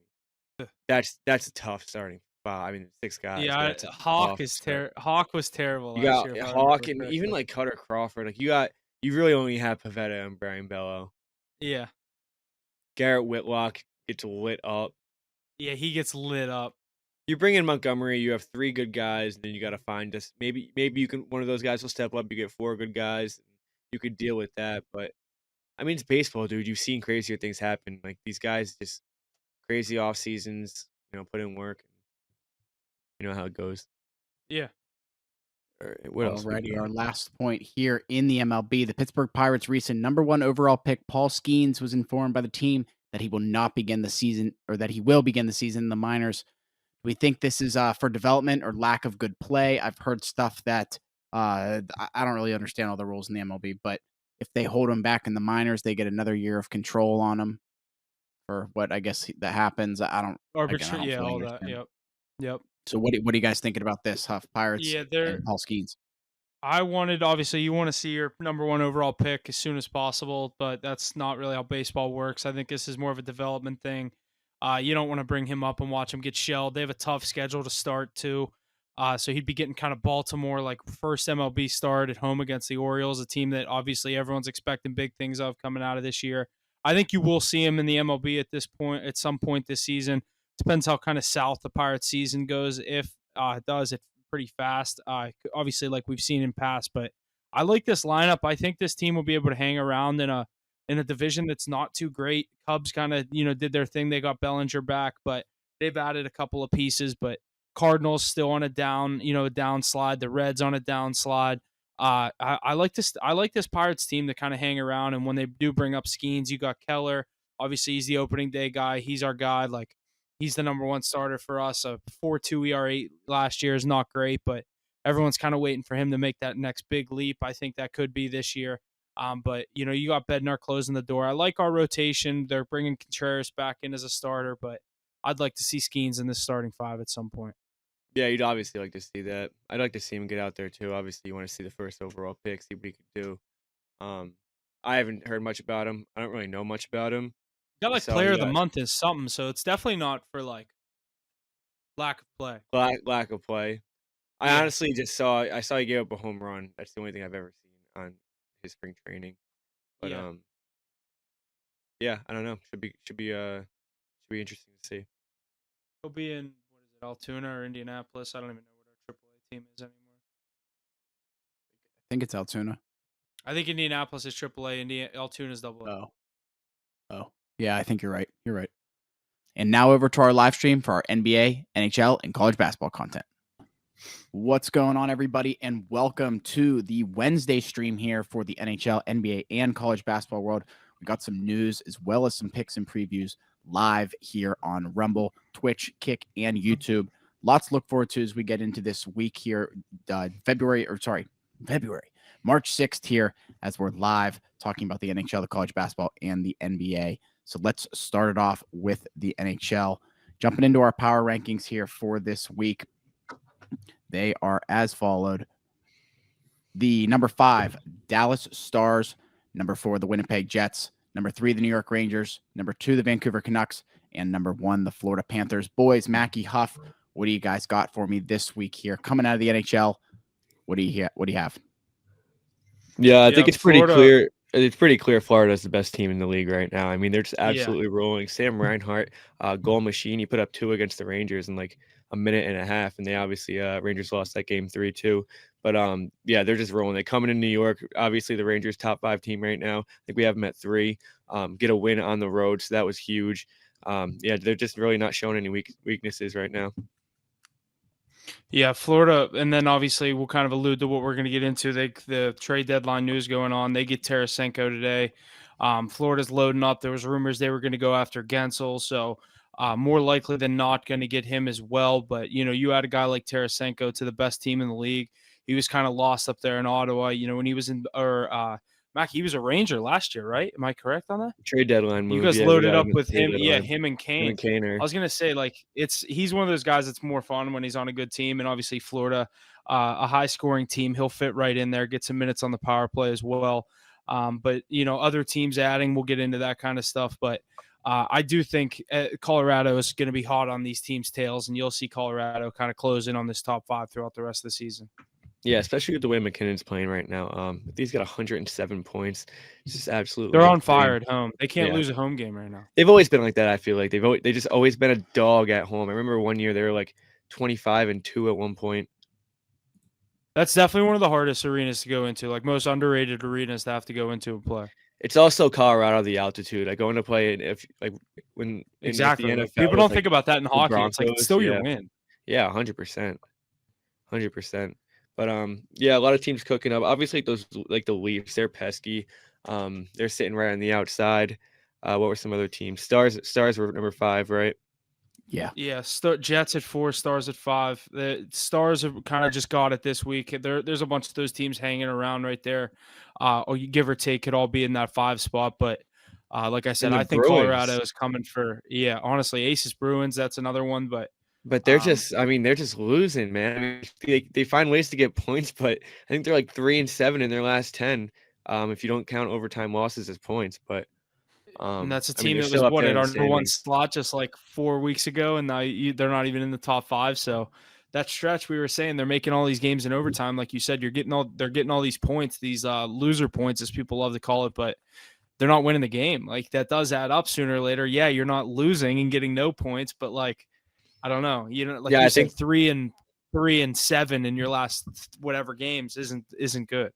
That's a tough starting spot. I mean, 6 guys. Yeah. But that's a Hawk tough is start. Hawk was terrible You last got year. if I Hawk remember and even correctly. like Cutter Crawford. Like you really only have Pivetta and Brian Bello. Yeah. Garrett Whitlock gets lit up. Yeah, he gets lit up. You bring in Montgomery, you have 3 good guys, and then you got to find us. Maybe you can one of those guys will step up. You get 4 good guys. You could deal with that, but I mean it's baseball, dude. You've seen crazier things happen. Like these guys just crazy off seasons. Put in work. You know how it goes. Yeah. All right, what else? Alrighty, our last point here in the MLB. The Pittsburgh Pirates' recent number 1 overall pick, Paul Skeens, was informed by the team that he will not begin the season, or that he will begin the season in the minors. Do we think this is for development or lack of good play? I've heard stuff that I don't really understand all the rules in the MLB, but if they hold him back in the minors, they get another year of control on him for what I guess that happens. I don't Arbitrary. Yeah, fully all that. understand. Yep. So what are you guys thinking about this, Huff Pirates Yeah, they're and Paul Skeens? obviously you want to see your number 1 overall pick as soon as possible, but that's not really how baseball works. I think this is more of a development thing. You don't want to bring him up and watch him get shelled. They have a tough schedule to start too. So he'd be getting kind of Baltimore, like first MLB start at home against the Orioles, a team that obviously everyone's expecting big things of coming out of this year. I think you will see him in the MLB at some point this season. Depends how kind of south the Pirates season goes. If it does, it's pretty fast. Obviously, like we've seen in past, but I like this lineup. I think this team will be able to hang around in a division that's not too great. Cubs kind of did their thing. They got Bellinger back, but they've added a couple of pieces. But Cardinals still on a downslide. The Reds on a downslide. I like this. I like this Pirates team to kind of hang around. And when they do bring up Skeens, you got Keller. Obviously, he's the opening day guy. He's our guy. Like he's the number 1 starter for us. A 4.2 ERA last year is not great, but everyone's kind of waiting for him to make that next big leap. I think that could be this year. But you got Bednar closing the door. I like our rotation. They're bringing Contreras back in as a starter, but I'd like to see Skeens in this starting 5 at some point. Yeah, you'd obviously like to see that. I'd like to see him get out there too. Obviously, you want to see the first overall pick, see what he could do. I haven't heard much about him. I don't really know much about him. Got like So, player of yeah. the month is something, so it's definitely not for like lack of play. Lack of play. I Yeah. honestly just saw he gave up a home run. That's the only thing I've ever seen on his spring training. But Yeah. yeah, I don't know. Should be interesting to see. He'll be in Altoona or Indianapolis. I don't even know what our AAA team is anymore. I think it's Altoona. I think Indianapolis is AAA. Altoona is AA. Oh, yeah. I think you're right. You're right. And now over to our live stream for our NBA, NHL, and college basketball content. What's going on, everybody, and welcome to the Wednesday stream here for the NHL, NBA, and college basketball world. We got some news as well as some picks and previews live here on Rumble, Twitch, Kick, and YouTube. Lots to look forward to as we get into this week here, February, March 6th here, as we're live talking about the NHL, the college basketball, and the NBA. So let's start it off with the NHL. Jumping into our power rankings here for this week. They are as followed. The number 5, Dallas Stars. Number 4, the Winnipeg Jets. Number 3, the New York Rangers. Number 2, the Vancouver Canucks. And number 1, the Florida Panthers. Boys, Mackie, Huff, what do you guys got for me this week here? Coming out of the NHL, what do you have? Yeah, I think it's pretty clear. It's pretty clear Florida's the best team in the league right now. I mean, they're just absolutely rolling. Sam Reinhart, goal machine. He put up 2 against the Rangers in like a minute and a half, and they obviously Rangers lost that game 3-2. But yeah, they're just rolling. They coming in New York. Obviously, the Rangers top 5 team right now. I think we have them at 3. Get a win on the road, so that was huge. Yeah, they're just really not showing any weaknesses right now. Yeah, Florida, and then obviously we'll kind of allude to what we're going to get into. The trade deadline news going on. They get Tarasenko today. Florida's loading up. There was rumors they were going to go after Gensel, so more likely than not going to get him as well. But, you add a guy like Tarasenko to the best team in the league. He was kind of lost up there in Ottawa, when he was in Mac, he was a Ranger last year, right? Am I correct on that? Trade deadline move. You guys loaded up with him. Yeah, him and Kane. I was going to say, he's one of those guys that's more fun when he's on a good team. And obviously Florida, a high-scoring team. He'll fit right in there, get some minutes on the power play as well. But, other teams adding, we'll get into that kind of stuff. But I do think Colorado is going to be hot on these teams' tails, and you'll see Colorado kind of close in on this top 5 throughout the rest of the season. Yeah, especially with the way McKinnon's playing right now. He's got 107 points. It's just absolutely. They're on fire at home. They can't lose a home game right now. They've always been like that. I feel like they just always been a dog at home. I remember one year they were like 25-2 at one point. That's definitely one of the hardest arenas to go into. Like most underrated arenas to have to go into and play. It's also Colorado, the altitude. Like going to play exactly. NFL, people don't think about that in hockey. It's like it's still your win. Yeah, 100%. 100%. But yeah, a lot of teams cooking up. Obviously, those like the Leafs, they're pesky. They're sitting right on the outside. What were some other teams? Stars were number 5, right? Yeah. Jets at 4, Stars at 5. The Stars have kind of just got it this week. There's a bunch of those teams hanging around right there. Or you give or take, could all be in that 5 spot. But like I said, I think Colorado is coming for. Yeah, honestly, Aces Bruins. That's another one, But they're they're just losing, man. I mean, they find ways to get points, but I think they're like 3-7 in their last 10. If you don't count overtime losses as points, but and that's a team that was at our number 1 slot just like 4 weeks ago, and now they're not even in the top 5. So that stretch we were saying they're making all these games in overtime, like you said, they're getting all these points, these loser points as people love to call it, but they're not winning the game. Like that does add up sooner or later. Yeah, you're not losing and getting no points, but like. I don't know. I think 3-7 in your last whatever games isn't good.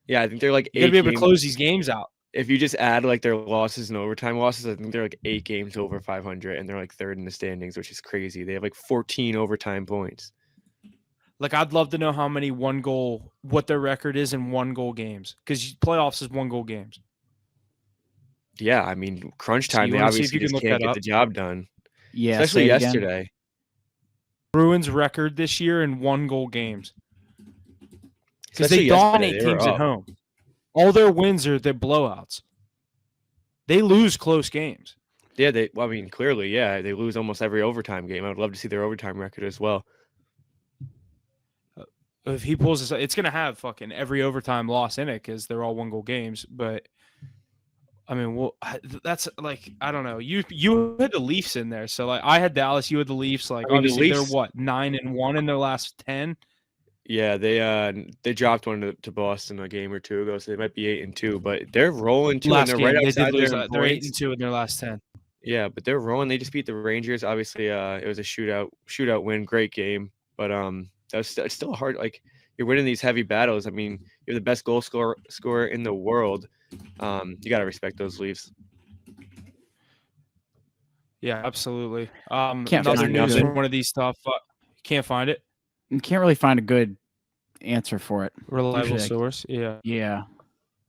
Yeah, I think they're like 8 games. You got to be able to close these games out. If you just add like their losses and overtime losses, I think they're like 8 games over 500, and they're like 3rd in the standings, which is crazy. They have like 14 overtime points. Like I'd love to know what their record is in 1-goal games, because playoffs is 1-goal games. Yeah, I mean crunch time. They obviously just can't get the job done. Yeah, especially yesterday. Bruins record this year in 1-goal games. Because they dominate teams at home. All their wins are their blowouts. They lose close games. Yeah, clearly, yeah. They lose almost every overtime game. I would love to see their overtime record as well. If he pulls this, it's going to have fucking every overtime loss in it because they're all 1-goal games. But I mean, that's like, I don't know. You had the Leafs in there, so like I had Dallas, you had the Leafs. Like obviously they're 9-1 in their last 10. Yeah, they dropped one to Boston a game or two ago, so they might be 8-2. But they're rolling too, and they're right outside there. They're 8-2 in their last 10. Yeah, but they're rolling. They just beat the Rangers. Obviously, it was a shootout win, great game. But it's still hard. Like you're winning these heavy battles. I mean, you're the best goal scorer in the world. You got to respect those Leafs. Yeah, absolutely. Another news from one of these stuff. Can't find it. You can't really find a good answer for it. Reliable Usually, like, source. Yeah. yeah.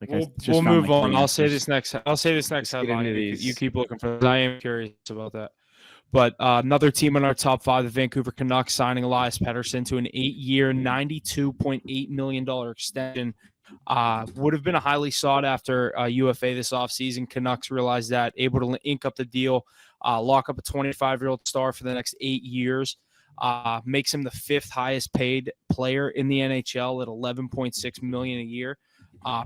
Like I We'll just found move like on. 3 I'll say answers. this next. I'll say this next Let's get headline. into You these. keep looking for this. I am curious about that. But another team in our top 5, the Vancouver Canucks, signing Elias Pettersson to an 8-year, $92.8 million extension. Would have been a highly sought after UFA this offseason. Canucks realized that, able to ink up the deal, lock up a 25-year-old star for the next 8 years. Makes him the 5th highest paid player in the NHL at $11.6 million a year.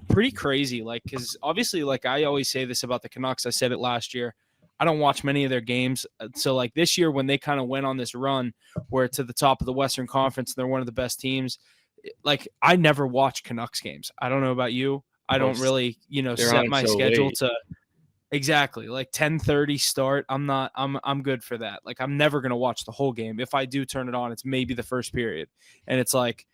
Pretty crazy, like, because obviously, like, I always say this about the Canucks. I said it last year. I don't watch many of their games. So, like, this year when they kind of went on this run where to the top of the Western Conference, they're one of the best teams. Like, I never watch Canucks games. I don't know about you. I don't really, they're set on my so schedule late. to exactly like 10:30 start. I'm good for that. Like, I'm never gonna watch the whole game. If I do turn it on, it's maybe the first period. And it's like,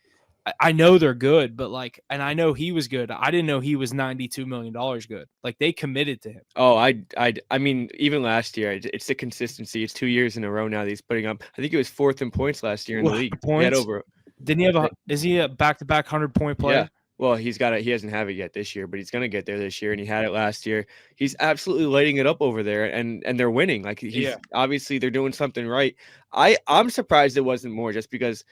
I know they're good, but like, and I know he was good. I didn't know he was $92 million good. Like, they committed to him. Oh, I mean, even last year, it's the consistency. It's 2 years in a row now that he's putting up. I think he was 4th in points last year in the league. He had Points? over. Didn't he have is he a back-to-back 100-point player? Yeah. Well, he hasn't have it yet this year, but he's gonna get there this year, and he had it last year. He's absolutely lighting it up over there, and they're winning. Like, he's obviously they're doing something right. I'm surprised it wasn't more, just because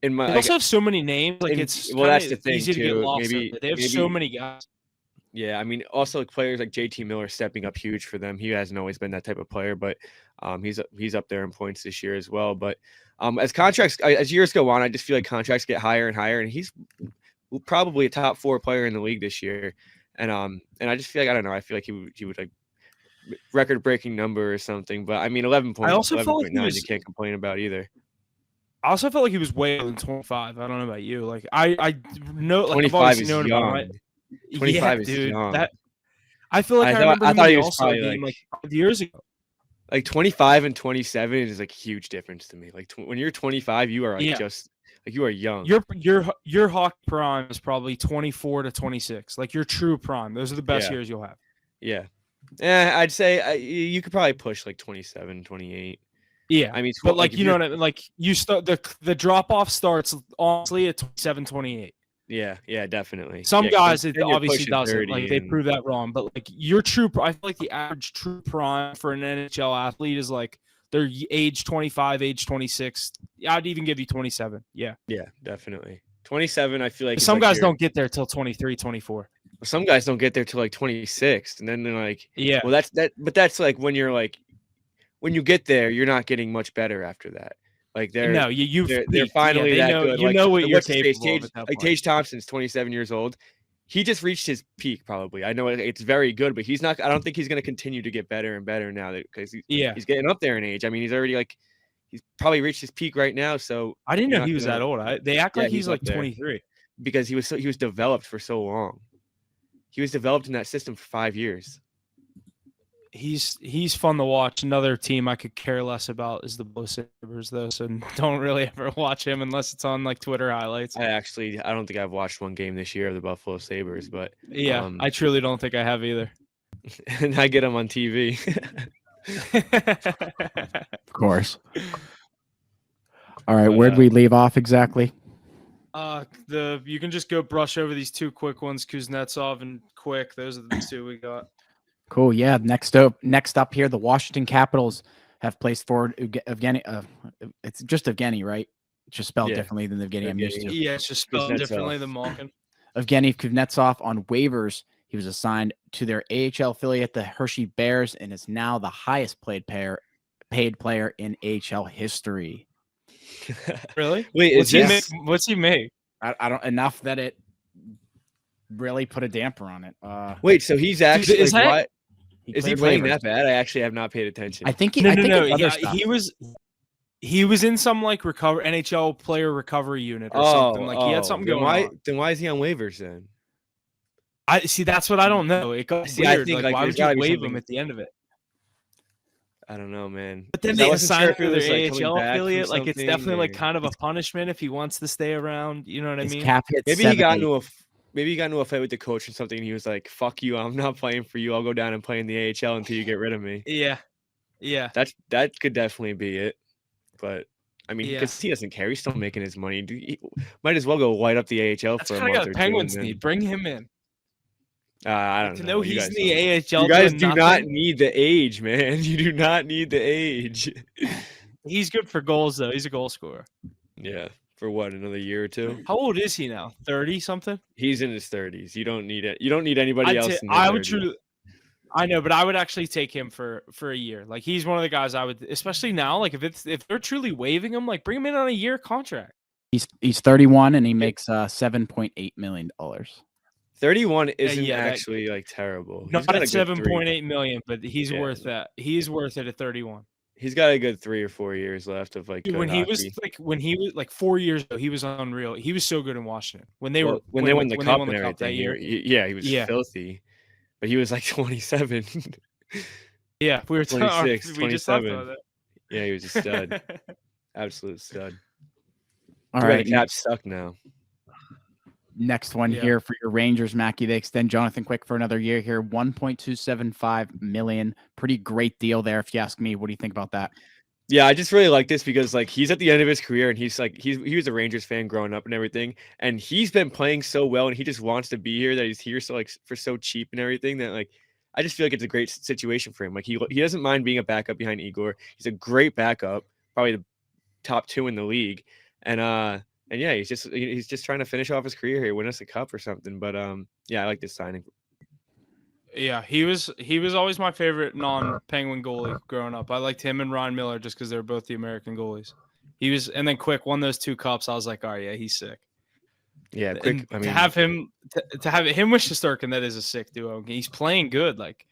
in my They also have so many names. Like, it's that's the thing easy to get too. lost. They have so many guys. Yeah, I mean, also like players like JT Miller stepping up huge for them. He hasn't always been that type of player, but he's up there in points this year as well. But as years go on, I just feel like contracts get higher and higher, and he's probably a top 4 player in the league this year. And I just feel like, I don't know, I feel like he would like record breaking number or something. But I mean, 11 points, I also felt like 11.9, you can't complain about either. I also felt like he was way older than 25. I don't know about you. Like, I know, like, 25 I've always is known young. about him. 25 is dude, young. That I feel like I remember him thought in he the was All-Star probably game like 5 years ago. Like 25 and 27 is like a huge difference to me. Like when you're 25, you are like just like you are young. Your hockey prime is probably 24 to 26. Like, your true prime. Those are the best years you'll have. Yeah. I'd say you could probably push like 27, 28. Yeah. I mean, but like, you know what I mean? Like, you start the drop off starts honestly at 27, 28. Yeah, definitely. Some guys it obviously doesn't. Like, like, they prove that wrong. But like, your true, I feel like the average true prime for an NHL athlete is like they're age 25, age 26. I'd even give you 27. Yeah. Yeah, definitely. 27, I feel like some guys don't get there till 23, 24. Some guys don't get there till like 26, and then they're like, yeah. Well, but that's like when you get there, you're not getting much better after that. Like they're finally that good. You know what you're capable of. Like Tage Thompson's 27 years old. He just reached his peak, probably. I know it's very good, but he's not. I don't think he's going to continue to get better and better now because he's getting up there in age. I mean, he's already he's probably reached his peak right now. So I didn't know he was that old. They act like he's like 23 because he was developed for so long. He was developed in that system for 5 years. He's fun to watch. Another team I could care less about is the Buffalo Sabres, though, so don't really ever watch him unless it's on like Twitter highlights. I don't think I've watched one game this year of the Buffalo Sabres, but yeah, I truly don't think I have either. And I get them on TV. Of course. All right, where'd we leave off exactly? You can just go brush over these 2 quick ones, Kuznetsov and Quick. Those are the 2 we got. Cool. Yeah. Next up here, the Washington Capitals have placed forward Evgeny. It's just Evgeny, right? It's just spelled differently than the Evgeny I'm used to. Yeah, it's just spelled differently than Malkin. Evgeny Kuznetsov on waivers. He was assigned to their AHL affiliate, the Hershey Bears, and is now the highest paid player in AHL history. Really? Wait, what's he make? I don't enough that it really put a damper on it. Wait, so he's actually is he playing waivers. That bad? I actually have not paid attention. I think he was in some like NHL player recovery unit or something. Like, he had something going on. Then why is he on waivers then? I see. That's what I don't know. It got weird. I think, like, why would you waive him at the end of it? I don't know, man. But then they assign him to their AHL affiliate. Like, it's definitely like kind of a punishment if he wants to stay around. You know what I mean? Maybe he got into a fight with the coach or something, and he was like, "Fuck you! I'm not playing for you. I'll go down and play in the AHL until you get rid of me." Yeah. That could definitely be it. But I mean, Yeah. because he doesn't care. He's still making his money. He might as well go light up the AHL That's for a kind of month got or the two. Penguins And need. Bring him in. I Like, don't to know. know You he's guys in the don't. AHL You guys doing do not nothing. need the age, man. You do not need the age. He's good for goals though. He's a goal scorer. Yeah. For what? Another year or two? How old is he now? 30 something? He's in his 30s. You don't need it. You don't need anybody else in their I would 30s. truly. I know, but I would actually take him for a year. Like he's one of the guys I would, especially now. Like if they're truly waiving him, like bring him in on a year contract. He's 31 and he makes $7.8 million. 31 isn't yeah, actually like terrible. He's Not got at a good 7.8 million, but he's Yeah. worth that. He's worth it at 31. He's got a good 3 or 4 years left of like Dude, good when hockey. he was like 4 years ago, he was unreal. He was so good in Washington when they Well, won the cup and cup everything. that year. He was filthy, but he was like 27. Yeah, we were 26, we just talked 27. about that. Yeah, he was a stud. Absolute stud. All Too bad right. the Caps suck now. Next one Yeah. here for your Rangers, Mackie. They extend Jonathan Quick for another year here, $1.275 million. Pretty great deal there, if you ask me. What do you think about that? Yeah, I just really like this because like he's at the end of his career and he's like he was a Rangers fan growing up and everything, and he's been playing so well and he just wants to be here, that he's here so like for so cheap and everything, that like I just feel like it's a great situation for him. Like he doesn't mind being a backup behind Igor. He's a great backup, probably the top 2 in the league, and yeah, he's just trying to finish off his career here, win us a cup or something. But yeah, I like this signing. Yeah, he was always my favorite non-Penguin goalie growing up. I liked him and Ron Miller just because they were both the American goalies. And then Quick won those 2 cups. I was like, oh yeah, he's sick. Yeah, Quick. And to have him with Shesterkin, that is a sick duo. He's playing good, like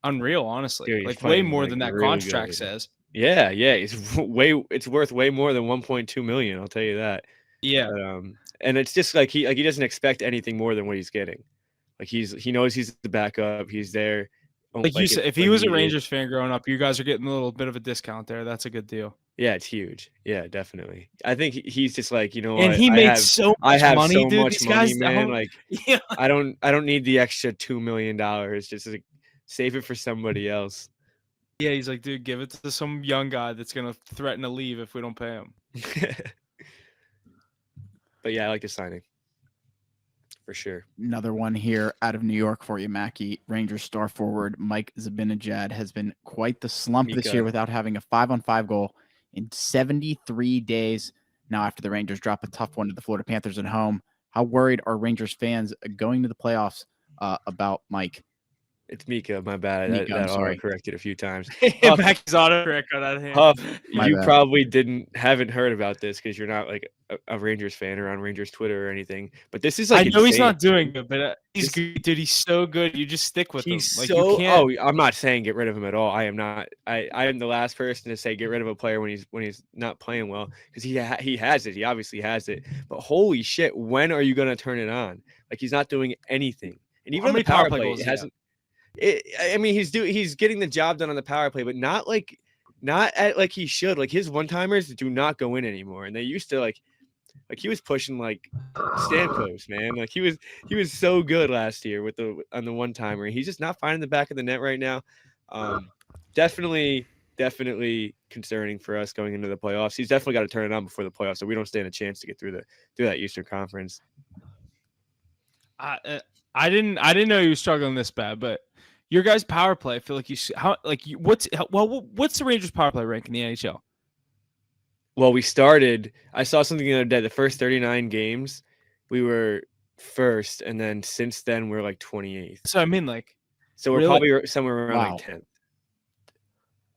unreal, honestly. Dude, like way more than that really contract good. says. Yeah, it's worth way more than 1.2 million. I'll tell you that. Yeah, but, and it's just like he doesn't expect anything more than what he's getting. Like he knows he's the backup. He's there. Like you said, if he was a Rangers fan growing up, you guys are getting a little bit of a discount there. That's a good deal. Yeah, it's huge. Yeah, definitely. I think he's just like, and what? he made so much money, so dude. much These money, guys, man. Like, yeah. I don't need the extra $2 million. Just like, save it for somebody else. Yeah, he's like, dude, give it to some young guy that's gonna threaten to leave if we don't pay him. But yeah, I like the signing. For sure. Another one here out of New York for you, Mackie. Rangers star forward Mike Zibanejad has been quite the slump this year without having a 5-on-5 goal in 73 days. Now, after the Rangers drop a tough one to the Florida Panthers at home, how worried are Rangers fans going to the playoffs about Mike? It's Mika, my bad. Mika, that sorry. Corrected a few times. Mackie's autocorrect on that hand. Huff, My you bad. probably haven't heard about this because you're not like a Rangers fan or on Rangers Twitter or anything. But this is like I know he's insane. not doing good, but he's good, dude. He's so good. You just stick with him. Like, so. you can't. Oh, I'm not saying get rid of him at all. I am not. I am the last person to say get rid of a player when he's not playing well, because he has it. He obviously has it. But holy shit, when are you gonna turn it on? Like, he's not doing anything. And even on the power play, it hasn't. I mean, he's getting the job done on the power play, but not at like he should. Like, his one-timers do not go in anymore, and they used to like he was pushing like Stamkos, man. Like, he was so good last year on the one-timer. He's just not finding the back of the net right now. Definitely concerning for us going into the playoffs. He's definitely got to turn it on before the playoffs, so we don't stand a chance to get through that Eastern Conference. I didn't know you were struggling this bad, but your guys' power play, I feel like what's the Rangers' power play rank in the NHL? Well, I saw something the other day. The first 39 games, we were first, and then since then we're like 28th. So I mean, like, so we're really? probably somewhere around like 10th.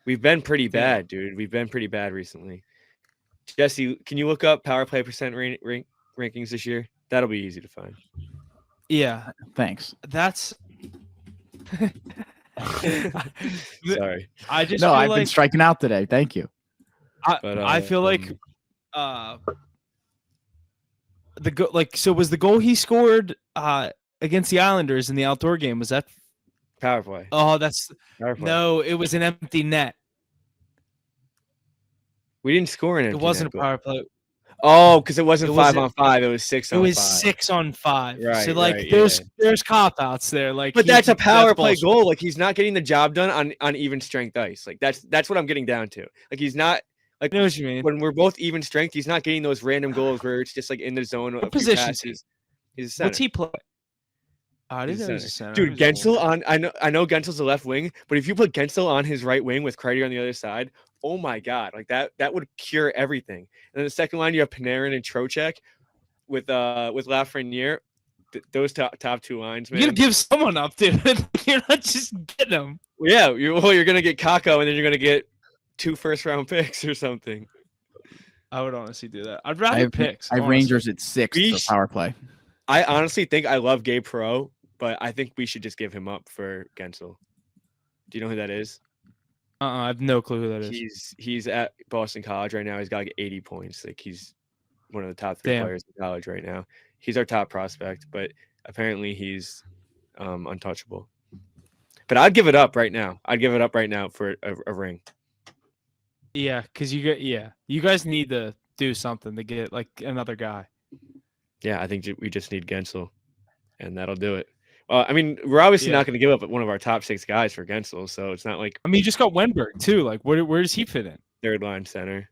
We've been pretty bad, dude. We've been pretty bad recently. Jesse, can you look up power play percent rankings this year? That'll be easy to find. Yeah, thanks. That's. Sorry. I've been striking out today. Thank you. I feel like so was the goal he scored against the Islanders in the outdoor game, was that power play? Oh, no, it was an empty net. We didn't score an empty net. It wasn't a power play. Oh, because it wasn't 5-on-5. It was 6-on-5. It was 6-on-5. Right. So like, right, there's cop outs there. Like, but that's a power play goal. Like, he's not getting the job done on even strength ice. Like, that's what I'm getting down to. Like, he's not Like I know what you mean. when we're both even strength, he's not getting those random goals where it's just like in the zone. What A few position is he? passes. He's a center. What's he play? I He's didn't a know he was center. a center. Dude, Gensel on. I know Gensel's the left wing, but if you put Gensel on his right wing with Kreider on the other side, oh my god, like that would cure everything. And then the second line, you have Panarin and Trocheck with Lafreniere. Those top two lines, man. You gotta give someone up, dude. You're not just getting them. Yeah, you're gonna get Kakko, and then you're gonna get 2 first-round picks or something. I would honestly do that. I'd rather picks. I have Rangers at 6 for power play. I honestly think I love Gabe Perreault, but I think we should just give him up for Gensel. Do you know who that is? I have no clue who that is. He's at Boston College right now. He's got like 80 points. Like he's one of the top 3 players in college right now. He's our top prospect, but apparently he's untouchable. But I'd give it up right now. I'd give it up right now for a ring. Yeah, because you guys need to do something to get like another guy. Yeah, I think we just need Gensel, and that'll do it. I mean, we're obviously not going to give up one of our top 6 guys for Gensel, so it's not like. I mean, you just got Wenberg too. Like, where does he fit in? Third line center.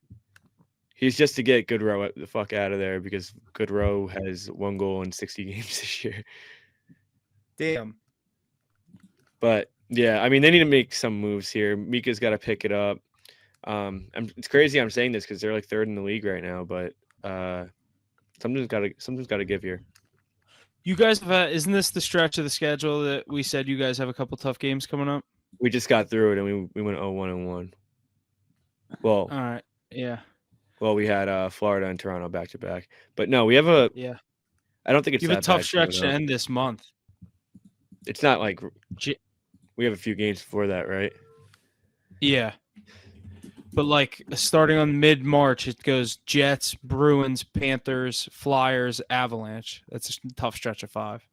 He's just to get Goodrow the fuck out of there because Goodrow has 1 goal in 60 games this year. Damn. But yeah, I mean, they need to make some moves here. Mika's got to pick it up. It's crazy I'm saying this because they're like 3rd in the league right now, but something's got to give here. You guys have isn't this the stretch of the schedule that we said you guys have a couple tough games coming up? We just got through it and we went 0-1-1. Well, all right, yeah. Well, we had Florida and Toronto back to back, but no, we have a. Yeah. I don't think it's you have a tough stretch to end this month. It's not like we have a few games before that, right? Yeah. But like starting on mid-March, it goes Jets, Bruins, Panthers, Flyers, Avalanche. That's a tough stretch of 5.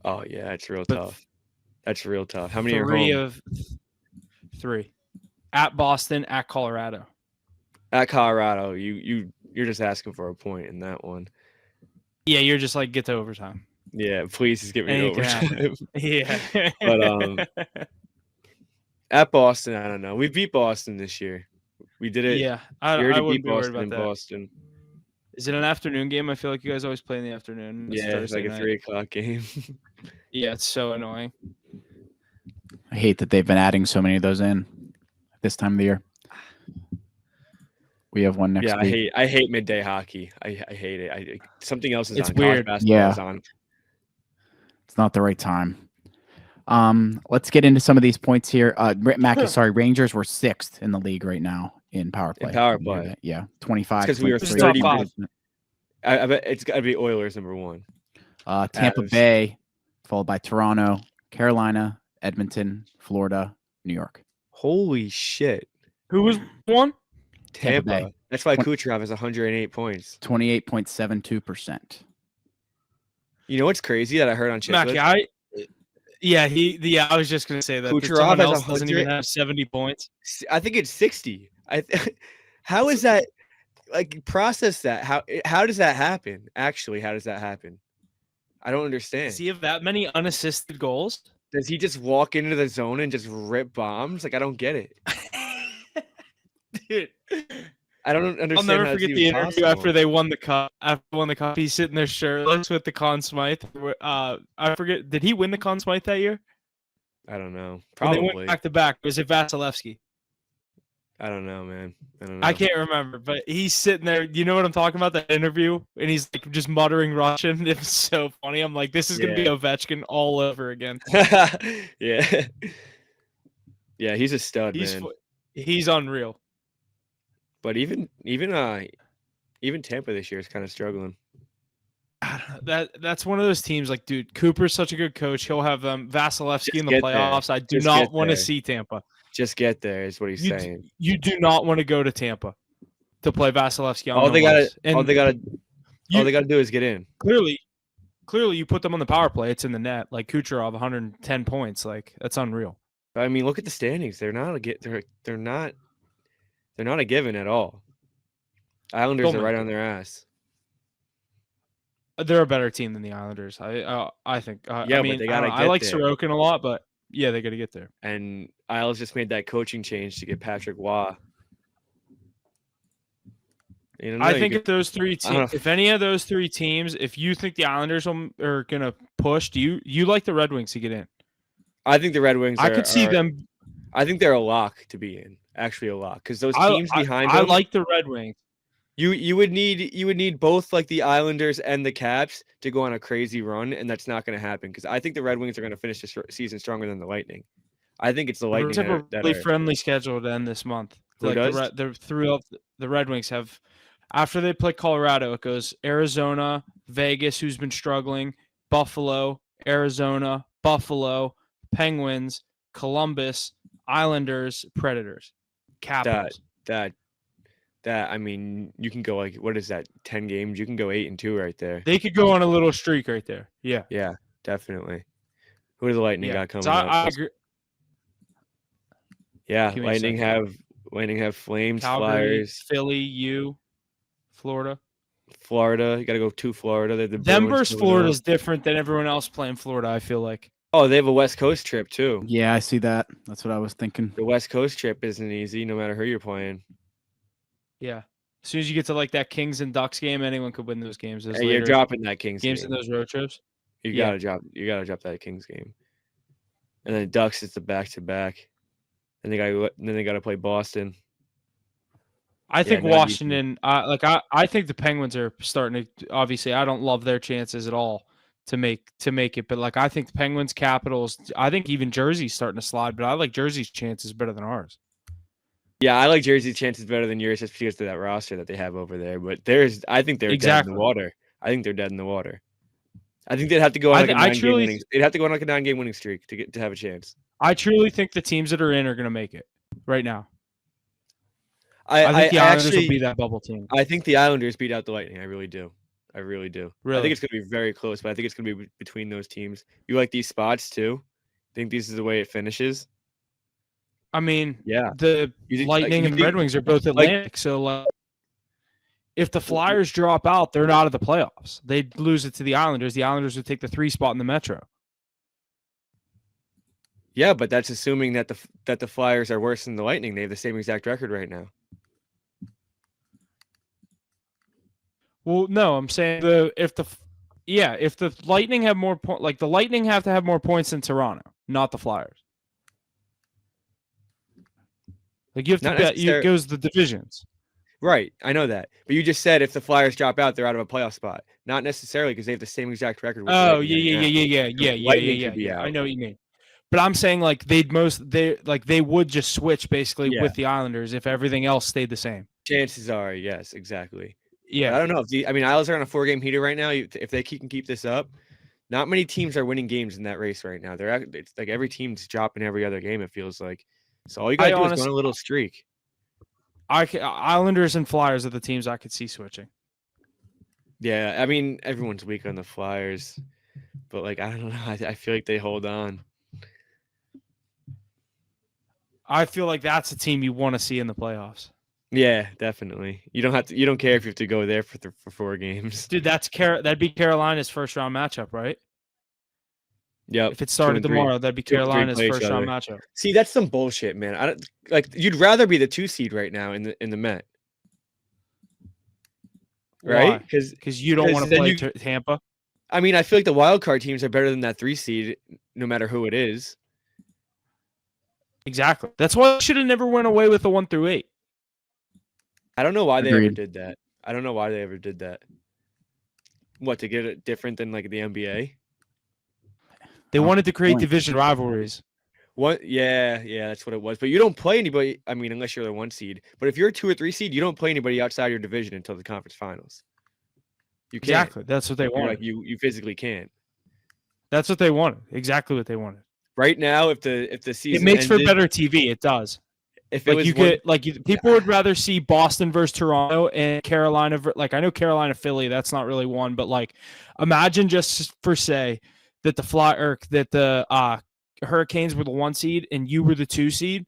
Oh yeah, it's real tough. That's real tough. How many are home? 3. At Boston, at Colorado. At Colorado, you're just asking for a point in that one. Yeah, you're just like get to overtime. Yeah, please just get me to overtime. Yeah. But at Boston, I don't know. We beat Boston this year. We did it. Yeah, I wouldn't be worried about that. Boston. Is it an afternoon game? I feel like you guys always play in the afternoon. It's like a 3:00 game. Yeah, it's so annoying. I hate that they've been adding so many of those in this time of the year. We have one next week. I hate midday hockey. I hate it. Something else is it's on. Weird. Is on. It's not the right time. Let's get into some of these points here. Rangers were 6th in the league right now in power play. Yeah, 25. Because we were 30. I bet it's got to be Oilers number 1. Tampa Bay, followed by Toronto, Carolina, Edmonton, Florida, New York. Holy shit! Who was 1? Tampa Bay. That's why Kucherov has 108 points. 28.72%. You know what's crazy that I heard on Chicklets? I was just gonna say that Kucherov else doesn't even have 70 points. I think it's 60. How is that? Like, process that. How does that happen? Actually, how does that happen? I don't understand. Does he have that many unassisted goals? Does he just walk into the zone and just rip bombs? Like, I don't get it. Dude, I don't understand. I'll never forget the interview after they won the cup. After they won the cup, he's sitting there shirtless with the Conn Smythe. I forget. Did he win the Conn Smythe that year? I don't know. Probably. When they went back to back. Was it Vasilevsky? I don't know, man. I don't know. I can't remember, but he's sitting there. You know what I'm talking about? That interview, and he's like just muttering Russian. It was so funny. I'm like, this is gonna be Ovechkin all over again. Yeah. Yeah, he's a stud, man. He's unreal. But even Tampa this year is kind of struggling. That's one of those teams. Like, dude, Cooper's such a good coach. He'll have Vasilevsky in the playoffs. I do not want to see Tampa. Just get there is what he's saying. You do not want to go to Tampa to play Vasilevsky. All they gotta do is get in. Clearly, you put them on the power play. It's in the net. Like Kucherov, 110 points. Like, that's unreal. I mean, look at the standings. They're not a given at all. Islanders are right on their ass. They're a better team than the Islanders. I think. But they gotta get I like there. Sorokin a lot, but yeah, they got to get there. And Isles just made that coaching change to get Patrick Waugh. You don't know. I think if those three I don't teams, know. if any of those three teams, if you think the Islanders are gonna push, do you like the Red Wings to get in? I think the Red Wings I could see them. I think they're a lock to be in. Actually, a lock because those I teams behind I them. like the Red Wings. You would need both like the Islanders and the Caps to go on a crazy run, and that's not going to happen because I think the Red Wings are going to finish the season stronger than the Lightning. I think it's the The Lightning Wings have a that really are. friendly schedule to end this month. Who Like does? the Red Wings have, after they play Colorado, it goes Arizona, Vegas, who's been struggling, Buffalo, Arizona, Buffalo, Penguins, Columbus, Islanders, Predators, Capitals. That I mean, you can go like what is that? 10 games. You can go 8-2 right there. They could go on a little streak right there. Yeah. Yeah, definitely. Who do the Lightning got coming So up? I agree. Yeah, Give me a Lightning second. have Flames, Calgary, Flyers, Philly, Florida. Florida. You got to go to Florida. They're the Them Bruins versus coming Florida up. is different than everyone else playing Florida, I feel like. Oh, they have a West Coast trip too. Yeah, I see that. That's what I was thinking. The West Coast trip isn't easy, no matter who you're playing. Yeah. As soon as you get to like that Kings and Ducks game, anyone could win those games. Hey, you're dropping that Kings games game. in those road trips. You gotta drop that Kings game. And then Ducks is the back-to-back. And they gotta play Boston. I think Washington. I think the Penguins are starting to. Obviously, I don't love their chances at all to make it, but like I think the Penguins, Capitals. I think even Jersey's starting to slide, but I like Jersey's chances better than ours. Yeah, I like Jersey's chances better than yours just because of that roster that they have over there. But I think they're dead in the water. I think they're dead in the water. I think they'd have to go on like a 9-game winning. They'd have to go on like a 9-game winning streak to have a chance. I truly think the teams that are in are going to make it right now. I think the Islanders will be that bubble team. I think the Islanders beat out the Lightning. I really do. Really? I think it's going to be very close, but I think it's going to be between those teams. You like these spots too? Think this is the way it finishes? I mean, yeah. The Lightning and Red Wings are both Atlantic, so if the Flyers drop out, they're not of the playoffs. They'd lose it to the Islanders. The Islanders would take the 3 spot in the Metro. Yeah, but that's assuming that the Flyers are worse than the Lightning. They have the same exact record right now. Well, no, I'm saying if the Lightning have more points, like the Lightning have to have more points than Toronto, not the Flyers. Like you have to bet. It goes the divisions. Right, I know that, but you just said if the Flyers drop out, they're out of a playoff spot. Not necessarily because they have the same exact record. Oh yeah. I know what you mean. But I'm saying like they would just switch basically with the Islanders if everything else stayed the same. Chances are, yes, exactly. Yeah, but I don't know if Islanders are on a 4-game heater right now. If they can keep this up, not many teams are winning games in that race right now. It's like every team's dropping every other game. It feels like. So all you gotta do is go on a little streak. Islanders and Flyers are the teams I could see switching. Yeah, I mean everyone's weak on the Flyers, but like I don't know. I feel like they hold on. I feel like that's a team you want to see in the playoffs. Yeah, definitely. You don't care if you have to go there for 4 games. Dude, that'd be Carolina's first round matchup, right? Yep. If it started tomorrow, that'd be Carolina's first round matchup. See, that's some bullshit, man. I don't like. You'd rather be the 2 seed right now in the Met, right? Because you don't want to play Tampa. I mean, I feel like the wild card teams are better than that 3 seed, no matter who it is. Exactly. That's why they should have never went away with the 1 through 8. I don't know why they ever did that. What, to get it different than like the NBA? They wanted to create division rivalries. What? Yeah, that's what it was. But you don't play anybody. I mean, unless you're the 1 seed. But if you're a 2 or 3 seed, you don't play anybody outside your division until the conference finals. You can't. Exactly. That's what they wanted. Like you physically can't. That's what they wanted. Exactly what they wanted. Right now, if the season it makes for better TV. It does. If like it was people would rather see Boston versus Toronto and Carolina. Like I know Carolina, Philly. That's not really one, but like imagine just for say that the Hurricanes were the 1 seed and you were the 2 seed.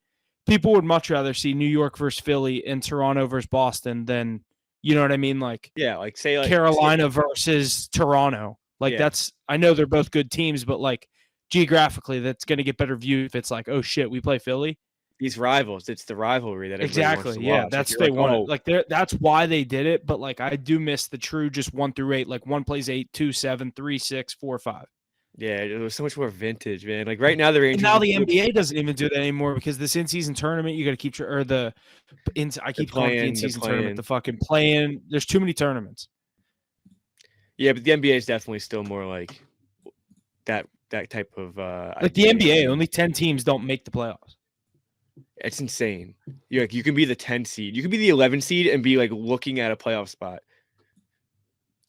People would much rather see New York versus Philly and Toronto versus Boston than you know what I mean. Like say Carolina versus Toronto. Like that's I know they're both good teams, but like geographically, that's going to get better view if it's like, oh shit, we play Philly. these rivals. It's the rivalry that everybody wants to Exactly. Yeah, watch. that's Like, what you're they like, wanted. oh, Like that's why they did it. But like I do miss the true just 1 through 8. Like 1 plays 8, 2, 7, 3, 6, 4, 5. yeah, it was so much more vintage, man. Like right now, the And Rangers now are the still NBA doesn't even do that anymore because this in-season tournament, you got to keep or I keep calling it the in-season tournament, the fucking play-in. There's too many tournaments. Yeah, but the NBA is definitely still more like that type of Like the idea. NBA, only 10 teams don't make the playoffs. It's insane. You can be the 10 seed, you can be the 11 seed, and be like looking at a playoff spot.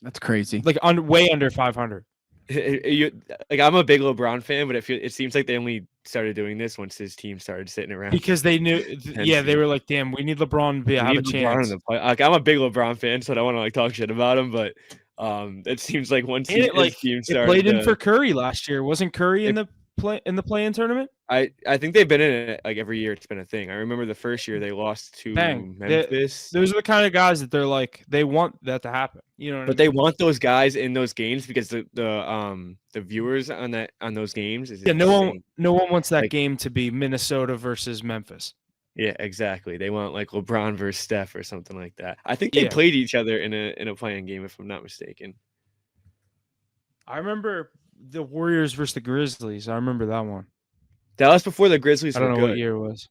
That's crazy. Like way under 500. Like I'm a big LeBron fan, but it seems like they only started doing this once his team started sitting around. Because they knew, they were like, "Damn, we need LeBron to have a chance." Like I'm a big LeBron fan, so I don't want to like talk shit about him, but it seems like once his team started, it played in for Curry last year. Wasn't Curry in the play-in tournament? I think they've been in it like every year. It's been a thing. I remember the first year they lost to Memphis. Those are the kind of guys that they're like they want that to happen. You know what I mean? They want those guys in those games because the viewers on those games is no one wants that game to be Minnesota versus Memphis. Yeah, exactly. They want like LeBron versus Steph or something like that. I think they played each other in a playing game, if I'm not mistaken. I remember the Warriors versus the Grizzlies. I remember that one. That was before the Grizzlies. I don't know what year it was.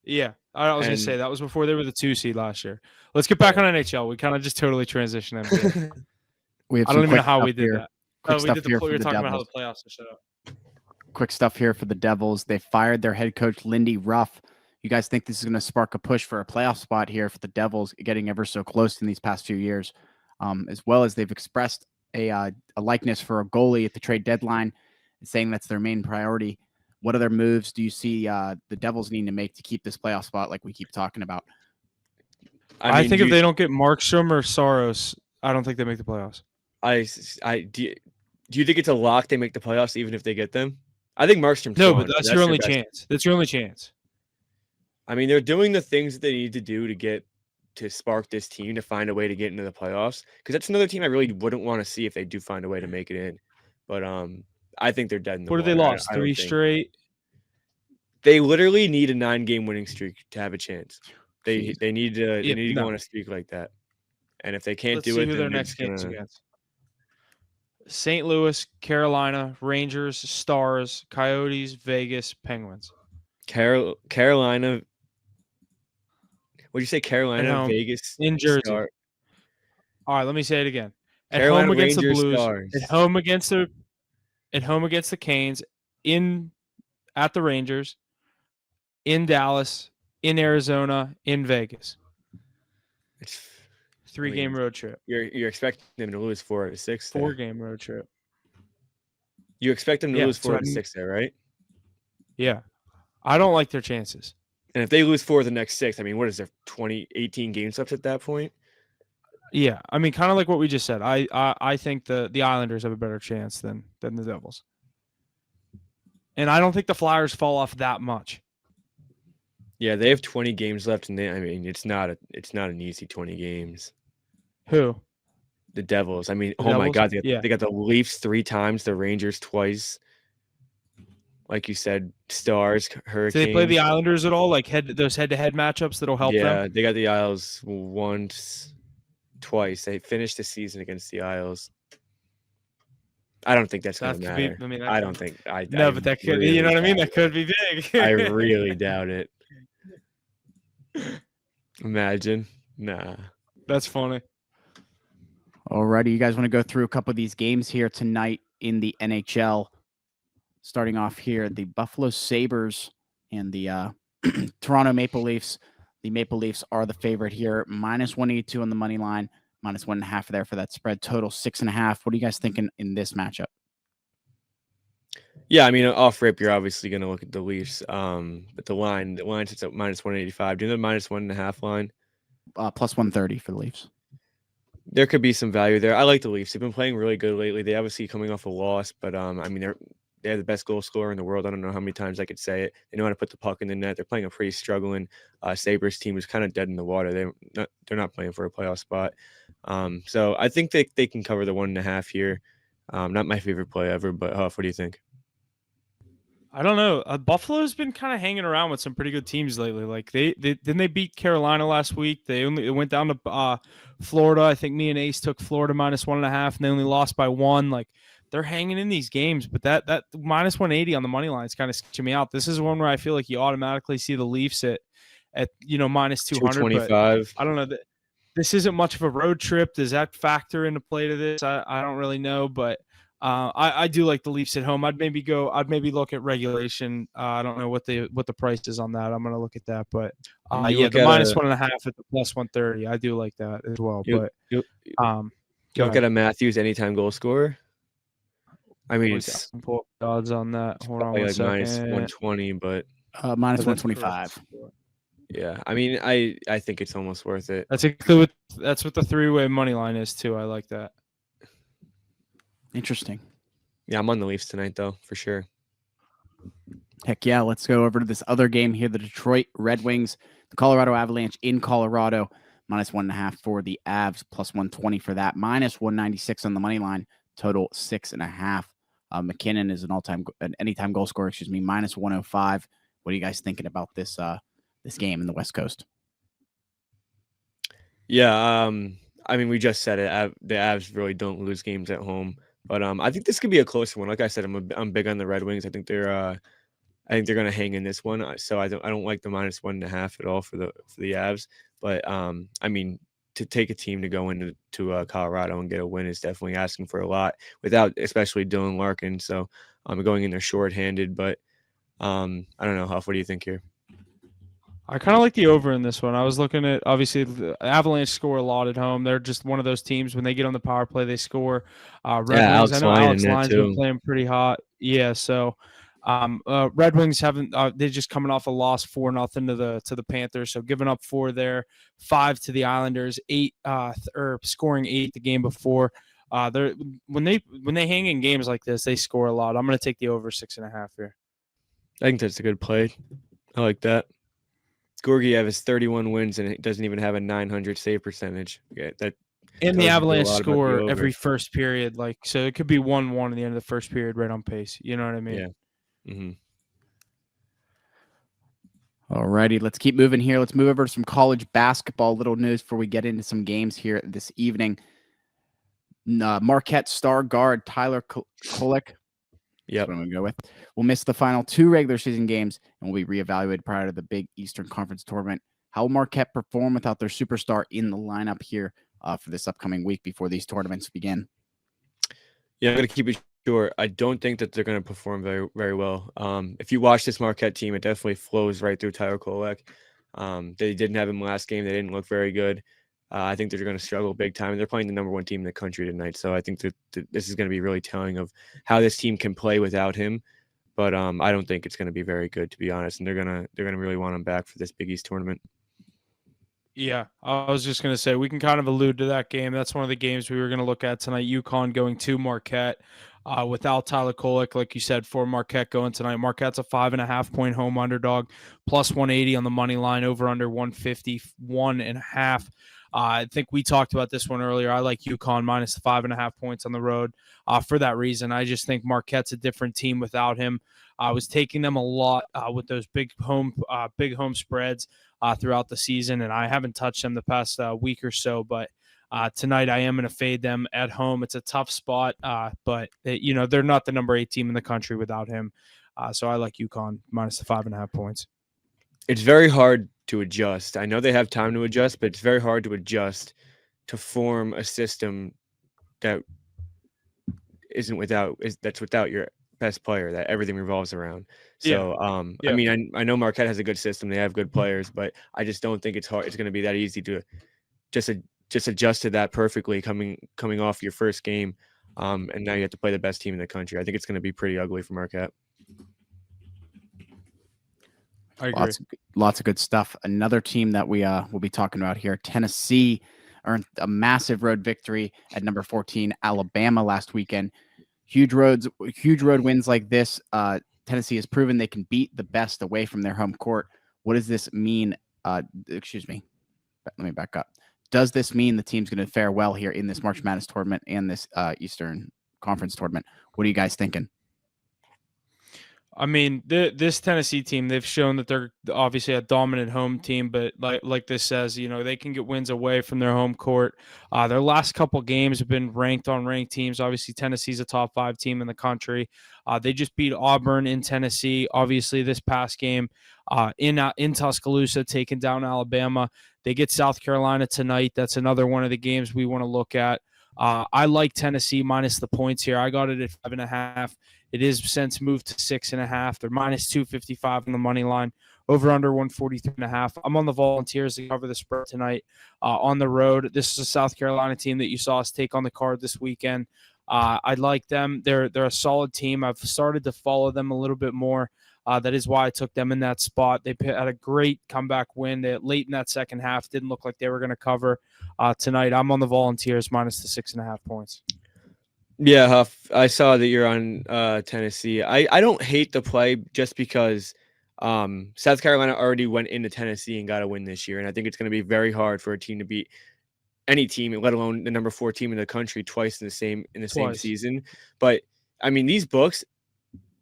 Yeah, I was gonna say that was before they were the 2 seed last year. Let's get back on NHL. We kind of just totally transitioned NBA. I don't even know how we did that. We were talking about how the playoffs are set up. Quick stuff here for the Devils. They fired their head coach, Lindy Ruff. You guys think this is going to spark a push for a playoff spot here for the Devils, getting ever so close in these past few years, as well as they've expressed a likeness for a goalie at the trade deadline, saying that's their main priority. What other moves do you see the Devils need to make to keep this playoff spot like we keep talking about? I think if they don't get Markstrom or Saros, I don't think they make the playoffs. Do you think it's a lock they make the playoffs even if they get them? I think Markstrom. No, but that's your only chance. That's your only chance. I mean, they're doing the things that they need to do to spark this team to find a way to get into the playoffs. Because that's another team I really wouldn't want to see if they do find a way to make it in. But I think they're dead in the water. What have they lost? 3 straight? They literally need a 9-game winning streak to have a chance. They need to go on a streak like that. And if they can't do it, then their next game's against. St. Louis, Carolina, Rangers, Stars, Coyotes, Vegas, Penguins. Carolina. What'd you say? Carolina, Vegas, in Jersey. All right, let me say it again. At Carolina, home against Rangers, the Blues. Stars. At home against the Canes. At the Rangers. In Dallas. In Arizona. In Vegas. It's 3-game road trip. You're expecting them to lose 4 out of 6. 4-game road trip. You expect them to lose 4 out of 6 there, right? Yeah. I don't like their chances. And if they lose 4 of the next 6, I mean, what is there, 18 games left at that point? Yeah, I mean, kind of like what we just said. I think the Islanders have a better chance than the Devils. And I don't think the Flyers fall off that much. Yeah, they have 20 games left, and it's not an easy 20 games. Who? The Devils. I mean, my God, they got the Leafs 3 times, the Rangers twice. Like you said, Stars, Hurricanes. Do they play the Islanders at all? Like those head-to-head matchups that'll help them? Yeah, they got the Isles twice. They finished the season against the Isles. I don't think that's going to matter. I don't think. No, but that could. You know what I mean? That could be big. I really doubt it. Imagine. Nah. That's funny. Alrighty, you guys want to go through a couple of these games here tonight in the NHL? Starting off here, the Buffalo Sabres and the Toronto Maple Leafs. The Maple Leafs are the favorite here, -182 on the money line, -1.5 there for that spread. Total 6.5. What are you guys thinking in this matchup? Yeah, I mean, off rip, you're obviously going to look at the Leafs. But the line sits at -185. Do you know the -1.5 line? +130 for the Leafs. There could be some value there. I like the Leafs. They've been playing really good lately. They obviously coming off a loss, but I mean, they have the best goal scorer in the world. I don't know how many times I could say it. They know how to put the puck in the net. They're playing a pretty struggling Sabres team who's kind of dead in the water. They're not playing for a playoff spot. So I think they can cover the 1.5 here. Not my favorite play ever, but what do you think? I don't know. Buffalo's been kind of hanging around with some pretty good teams lately. Like they didn't they beat Carolina last week. They went down to Florida. I think me and Ace took Florida -1.5, and they only lost by 1. Like they're hanging in these games, but that -180 on the money line is kind of sketching me out. This is one where I feel like you automatically see the Leafs at -200, but 225. I don't know. This isn't much of a road trip. Does that factor into play to this? I don't really know, but I do like the Leafs at home. I'd maybe look at regulation. I don't know what the price is on that. I'm gonna look at that, but You yeah, look the at -1.5 at the +130. I do like that as well. you But you go look ahead. at a Matthews anytime goal scorer. I mean, Like, I it's can pull up the odds on that. Hold on probably one like second. -120, but Minus That's correct. 125. yeah, I mean, I think it's almost worth it. That's what the three-way money line is too. I like that. Interesting. Yeah, I'm on the Leafs tonight though, for sure. Heck yeah, let's go over to this other game here. The Detroit Red Wings, the Colorado Avalanche in Colorado, -1.5 for the Avs, +120 for that, -196 on the money line, total 6.5. McKinnon is an anytime goal scorer, -105. What are you guys thinking about this game in the West Coast? Yeah, I mean, we just said it. The Avs really don't lose games at home, but I think this could be a closer one. Like I said, I'm big on the Red Wings. I think they're going to hang in this one. So I don't like the -1.5 at all for the Avs. But I mean, to take a team to go into Colorado and get a win is definitely asking for a lot without especially Dylan Larkin. So I'm going in there shorthanded. But I don't know, Huff. What do you think here? I kind of like the over in this one. I was looking at, obviously, the Avalanche score a lot at home. They're just one of those teams, when they get on the power play, they score. Red Wings, Alex I know Lyon Alex in that Lyon's been too. playing pretty hot. Yeah, so Red Wings haven't they're just coming off a loss 4-0 to the Panthers. So giving up 4 there, 5 to the Islanders, 8 or scoring 8 the game before. They're when they hang in games like this, they score a lot. I'm going to take the over 6.5 here. I think that's a good play. I like that. Georgiev has 31 wins and it doesn't even have a .900 save percentage. Yeah, that And tells the you a Avalanche lot about the score over. every first period, so it could be 1-1 at the end of the first period, right on pace. You know what I mean? Yeah. Mm-hmm. All righty, let's keep moving here. Let's move over to some college basketball. Little news before we get into some games here this evening. Marquette star guard Tyler Kolek. Yep. That's what I'm going to go with. We'll miss the final 2 regular season games and will be reevaluated prior to the Big Eastern Conference tournament. How will Marquette perform without their superstar in the lineup here for this upcoming week before these tournaments begin? Yeah, I'm going to keep it short. I don't think that they're going to perform very, very well. If you watch this Marquette team, it definitely flows right through Tyler Kolek. They didn't have him last game. They didn't look very good. I think they're going to struggle big time. They're playing the number 1 team in the country tonight. So I think that this is going to be really telling of how this team can play without him. But I don't think it's going to be very good, to be honest. And they're gonna really want him back for this Big East tournament. Yeah, I was just going to say, we can kind of allude to that game. That's one of the games we were going to look at tonight. UConn going to Marquette without Tyler Kolek, like you said, for Marquette going tonight. Marquette's a 5.5-point home underdog, +180 on the money line, over under 151.5. I think we talked about this one earlier. I like UConn minus the 5.5 points on the road for that reason. I just think Marquette's a different team without him. I was taking them a lot with those big home spreads throughout the season, and I haven't touched them the past week or so. But tonight I am going to fade them at home. It's a tough spot, but they're not the number 8 team in the country without him. So I like UConn minus the 5.5 points. It's very hard to adjust. I know they have time to adjust, but it's very hard to adjust to form a system that that's without your best player, that everything revolves around. So, Yeah. I mean, I know Marquette has a good system. They have good players, but I just don't think it's going to be that easy to just adjust to that perfectly coming off your first game. And now you have to play the best team in the country. I think it's going to be pretty ugly for Marquette. I agree. Lots of good stuff. Another team that we will be talking about here, Tennessee, earned a massive road victory at number 14 Alabama last weekend. Huge road wins like this. Tennessee has proven they can beat the best away from their home court. What does this mean? Excuse me. Let me back up. Does this mean the team's going to fare well here in this March Madness tournament and this Eastern Conference tournament? What are you guys thinking? I mean, this Tennessee team, they've shown that they're obviously a dominant home team, but like this says, they can get wins away from their home court. Their last couple games have been ranked on ranked teams. Obviously, Tennessee's a top 5 team in the country. They just beat Auburn in Tennessee. Obviously, this past game in Tuscaloosa, taking down Alabama. They get South Carolina tonight. That's another one of the games we want to look at. I like Tennessee minus the points here. I got it at 5.5. It is since moved to 6.5. They're minus 255 on the money line. Over under 143.5. I'm on the Volunteers to cover the spread tonight on the road. This is a South Carolina team that you saw us take on the card this weekend. I like them. They're a solid team. I've started to follow them a little bit more. That is why I took them in that spot. They had a great comeback win. Late in that second half, didn't look like they were going to cover tonight. I'm on the Volunteers minus the 6.5 points. Yeah, Huff, I saw that you're on Tennessee. I don't hate the play just because South Carolina already went into Tennessee and got a win this year, and I think it's going to be very hard for a team to beat any team, let alone the number 4 team in the country, twice in the same season. But I mean, these books,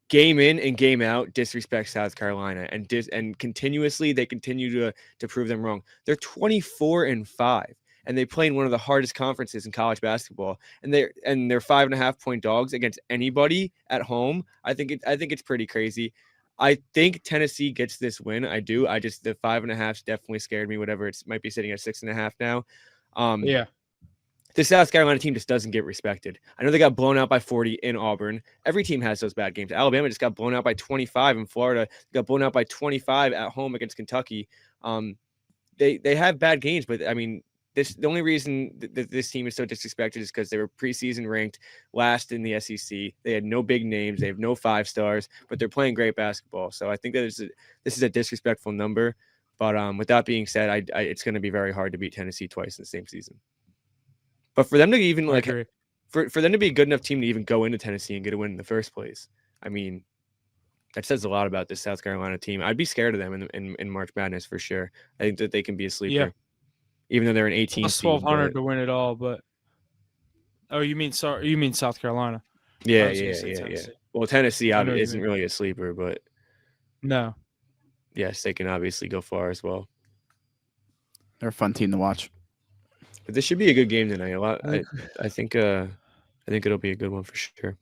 game in and game out, disrespect South Carolina, and continuously they continue to prove them wrong. They're 24-5. And they play in one of the hardest conferences in college basketball, and they're 5.5 point dogs against anybody at home. I think it's pretty crazy. I think Tennessee gets this win. I do. The 5.5 definitely scared me. Whatever, it might be sitting at 6.5 now. Yeah. The South Carolina team just doesn't get respected. I know they got blown out by 40 in Auburn. Every team has those bad games. Alabama just got blown out by 25 in Florida. Got blown out by 25 at home against Kentucky. They have bad games, but I mean, the only reason that this team is so disrespected is because they were preseason ranked last in the SEC. They had no big names. They have no 5 stars, but they're playing great basketball. So I think that this is a disrespectful number. But with that being said, it's going to be very hard to beat Tennessee twice in the same season. But for them to even for them to be a good enough team to even go into Tennessee and get a win in the first place, I mean, that says a lot about this South Carolina team. I'd be scared of them in March Madness for sure. I think that they can be a sleeper. Yeah. Even though they're an 18 plus 1,200 to win it all, but you mean South Carolina? Yeah. Well, Tennessee isn't really a sleeper, but no. Yes, they can obviously go far as well. They're a fun team to watch. But this should be a good game tonight. I think it'll be a good one for sure.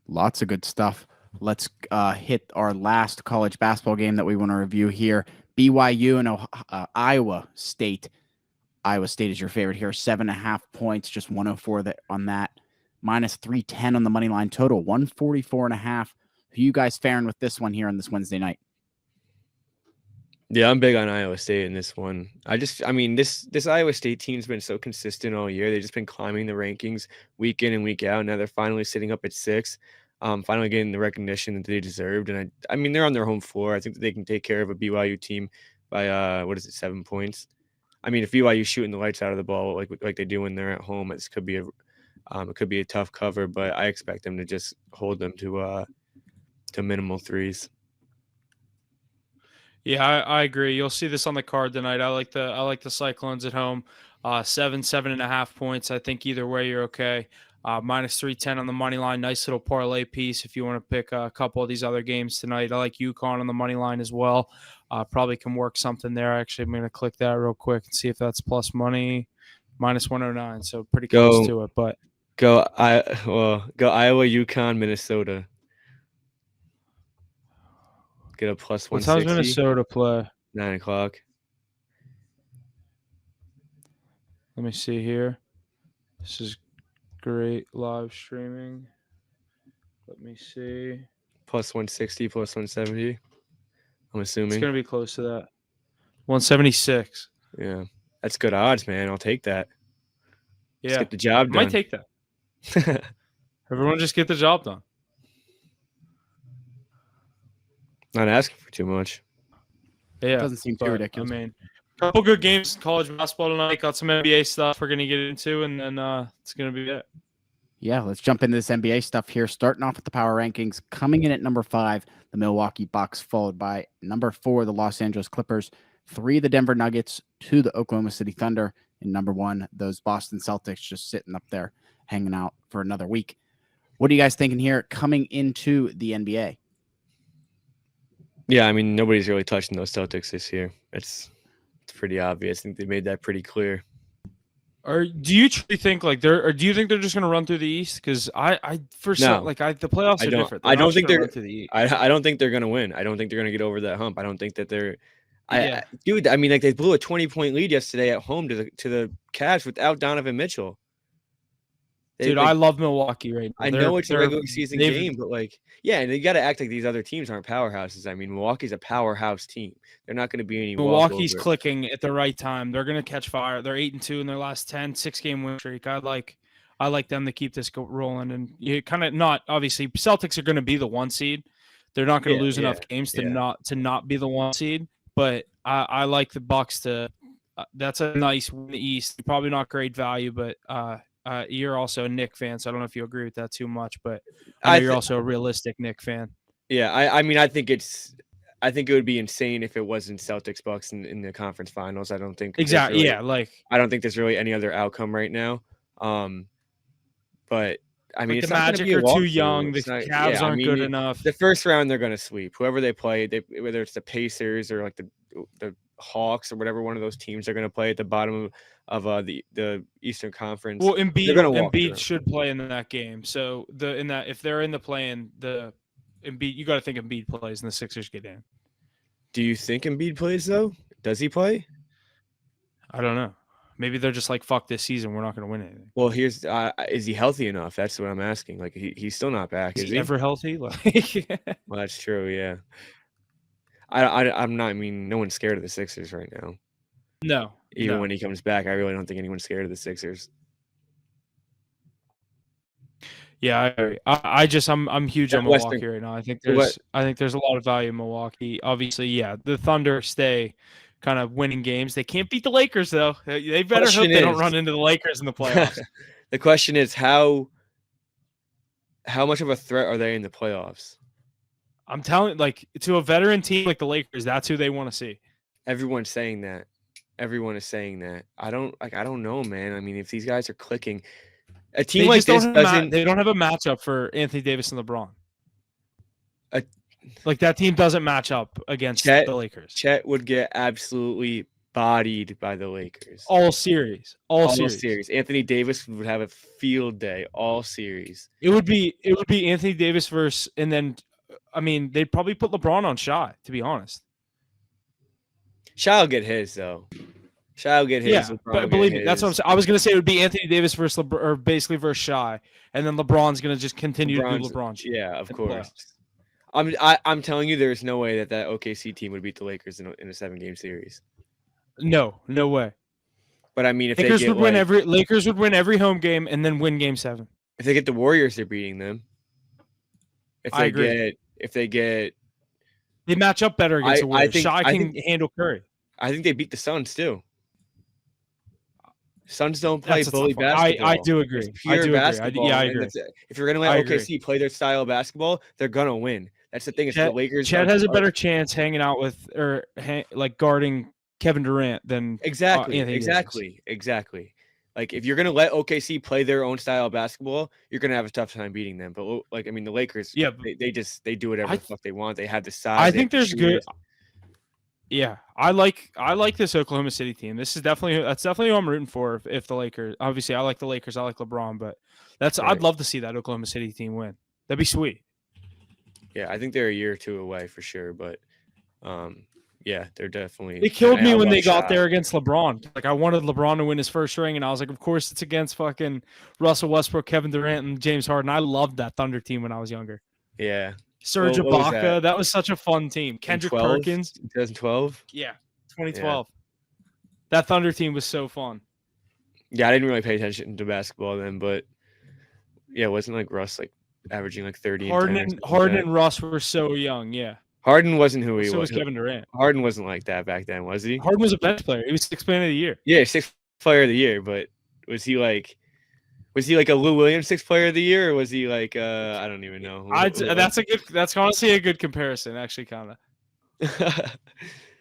Lots of good stuff. Let's hit our last college basketball game that we want to review here. BYU and Iowa State. Iowa State is your favorite here. 7.5 points, just 104 on that. Minus 310 on the money line. Total 144.5. Who you guys faring with this one here on this Wednesday night? Yeah, I'm big on Iowa State in this one. This Iowa State team's been so consistent all year. They've just been climbing the rankings week in and week out. Now they're finally sitting up at 6. Finally getting the recognition that they deserved. And I mean, they're on their home floor. I think that they can take care of a BYU team by 7 points. I mean, if BYU's shooting the lights out of the ball like they do when they're at home, it could be a tough cover. But I expect them to just hold them to minimal threes. Yeah, I agree. You'll see this on the card tonight. I like the Cyclones at home. 7.5 points. I think either way you're okay. Minus 310 on the money line. Nice little parlay piece if you want to pick a couple of these other games tonight. I like UConn on the money line as well. Probably can work something there. Actually, I'm going to click that real quick and see if that's plus money. Minus 109, so pretty close to it. But go Iowa, UConn, Minnesota. Get a plus 160. What time's Minnesota play? 9 o'clock. Let me see here. This is great live streaming. Let me see. Plus 160, plus 170. I'm assuming. It's going to be close to that. 176. Yeah. That's good odds, man. I'll take that. Yeah. Let's get the job done. Might take that. Everyone just get the job done. Not asking for too much. Yeah. Doesn't seem too ridiculous. I mean, a couple good games in college basketball tonight. Got some NBA stuff we're going to get into, and then it's going to be it. Yeah, let's jump into this NBA stuff here. Starting off with the power rankings. Coming in at number 5, the Milwaukee Bucks, followed by number 4, the Los Angeles Clippers, 3, the Denver Nuggets, 2, the Oklahoma City Thunder, and number 1, those Boston Celtics just sitting up there hanging out for another week. What are you guys thinking here coming into the NBA? Yeah, I mean, nobody's really touching those Celtics this year. It's pretty obvious. I think they made that pretty clear. Or do you truly think like or do you think they're just going to run through the East? Because the playoffs are different. I don't think they're. Run through the East. I don't think they're going to win. I don't think they're going to get over that hump. I don't think that they're. Yeah. Dude, I mean, like they blew a 20-point lead yesterday at home to the Cavs without Donovan Mitchell. Dude, I love Milwaukee right now. I know it's a regular season game, but yeah, and you got to act like these other teams aren't powerhouses. I mean, Milwaukee's a powerhouse team. They're not going to be any. Milwaukee's clicking at the right time. They're going to catch fire. They're 8-2 in their last 10, 6-game win streak. I like them to keep this rolling. And you kind of not obviously Celtics are going to be the 1 seed. They're not going to lose enough games to not be the 1 seed. But I like the Bucks to. That's a nice win in the East. Probably not great value, but. You're also a Knick fan, so I don't know if you agree with that too much, but I know you're also a realistic Knick fan. Yeah, I mean, I think it would be insane if it wasn't Celtics Bucks in the conference finals. I don't think exactly. I don't think there's really any other outcome right now. But I mean, the Magic are too young. The Cavs aren't good enough. The first round they're going to sweep whoever they play. Whether it's the Pacers or like the Hawks or whatever one of those teams are going to play at the bottom of the Eastern Conference. Well, Embiid should play in that game. So if they're in the play-in, the Embiid, you got to think Embiid plays and the Sixers get in. Do you think Embiid plays though? Does he play? I don't know. Maybe they're just like, fuck this season, we're not going to win anything. Well, here's is he healthy enough? That's what I'm asking. Like he's still not back. Is he ever healthy? Well, that's true. Yeah. I'm not. I mean, no one's scared of the Sixers right now. No. Even when he comes back, I really don't think anyone's scared of the Sixers. Yeah, I agree. I'm huge on Milwaukee right now. I think there's a lot of value in Milwaukee. Obviously, yeah, the Thunder stay kind of winning games. They can't beat the Lakers though. They better hope they don't run into the Lakers in the playoffs. The question is how much of a threat are they in the playoffs? I'm telling, like, to a veteran team like the Lakers, that's who they want to see. Everyone's saying that. Everyone is saying that. I don't know, man. I mean, if these guys are clicking, a team like this doesn't. They don't have a matchup for Anthony Davis and LeBron. Like that team doesn't match up against the Lakers. Chet would get absolutely bodied by the Lakers. All series. Anthony Davis would have a field day all series. It would be Anthony Davis versus, and then, I mean, they'd probably put LeBron on Shai, to be honest. Shai will get his, though. Shai will get his. Yeah, but believe me, that's what I'm saying. I was going to say it would be Anthony Davis versus versus Shai, and then LeBron's going to just continue to do LeBron shit. Yeah, of course. I'm telling you, there's no way that OKC team would beat the Lakers in a 7-game series. No way. But I mean, if Lakers would win every home game and then win Game 7. If they get the Warriors, they're beating them. I agree. They match up better against the Warriors. Shai can handle Curry. I think they beat the Suns too. Suns don't play bully basketball. I do agree. I agree. If you're going to let OKC play their style of basketball, they're going to win. That's the thing. Is the Lakers. Chet has a better chance hanging out with guarding Kevin Durant than Exactly. Like if you're going to let OKC play their own style of basketball, you're going to have a tough time beating them. But the Lakers, they do whatever the fuck they want. They have the size. I think there's good. Yeah, I like this Oklahoma City team. That's definitely who I'm rooting for. If the Lakers, obviously, I like the Lakers. I like LeBron, but right. I'd love to see that Oklahoma City team win. That'd be sweet. Yeah, I think they're a year or two away for sure, but yeah, they're definitely. It killed me when they got there against LeBron. Like I wanted LeBron to win his first ring, and I was like, of course it's against fucking Russell Westbrook, Kevin Durant, and James Harden. I loved that Thunder team when I was younger. Yeah. Serge Ibaka, that was such a fun team. Kendrick Perkins, 2012. Yeah, 2012. Yeah. That Thunder team was so fun. Yeah, I didn't really pay attention to basketball then, but yeah, wasn't like Russ averaging 30. Harden and Russ were so young. Yeah. Harden wasn't who he was. So was Kevin Durant. Harden wasn't like that back then, was he? Harden was a bench player. He was Sixth Player of the Year. Yeah, Sixth Player of the Year, but was he like a Lou Williams Sixth Player of the Year, or was he I don't even know. That's honestly a good comparison, actually, kinda.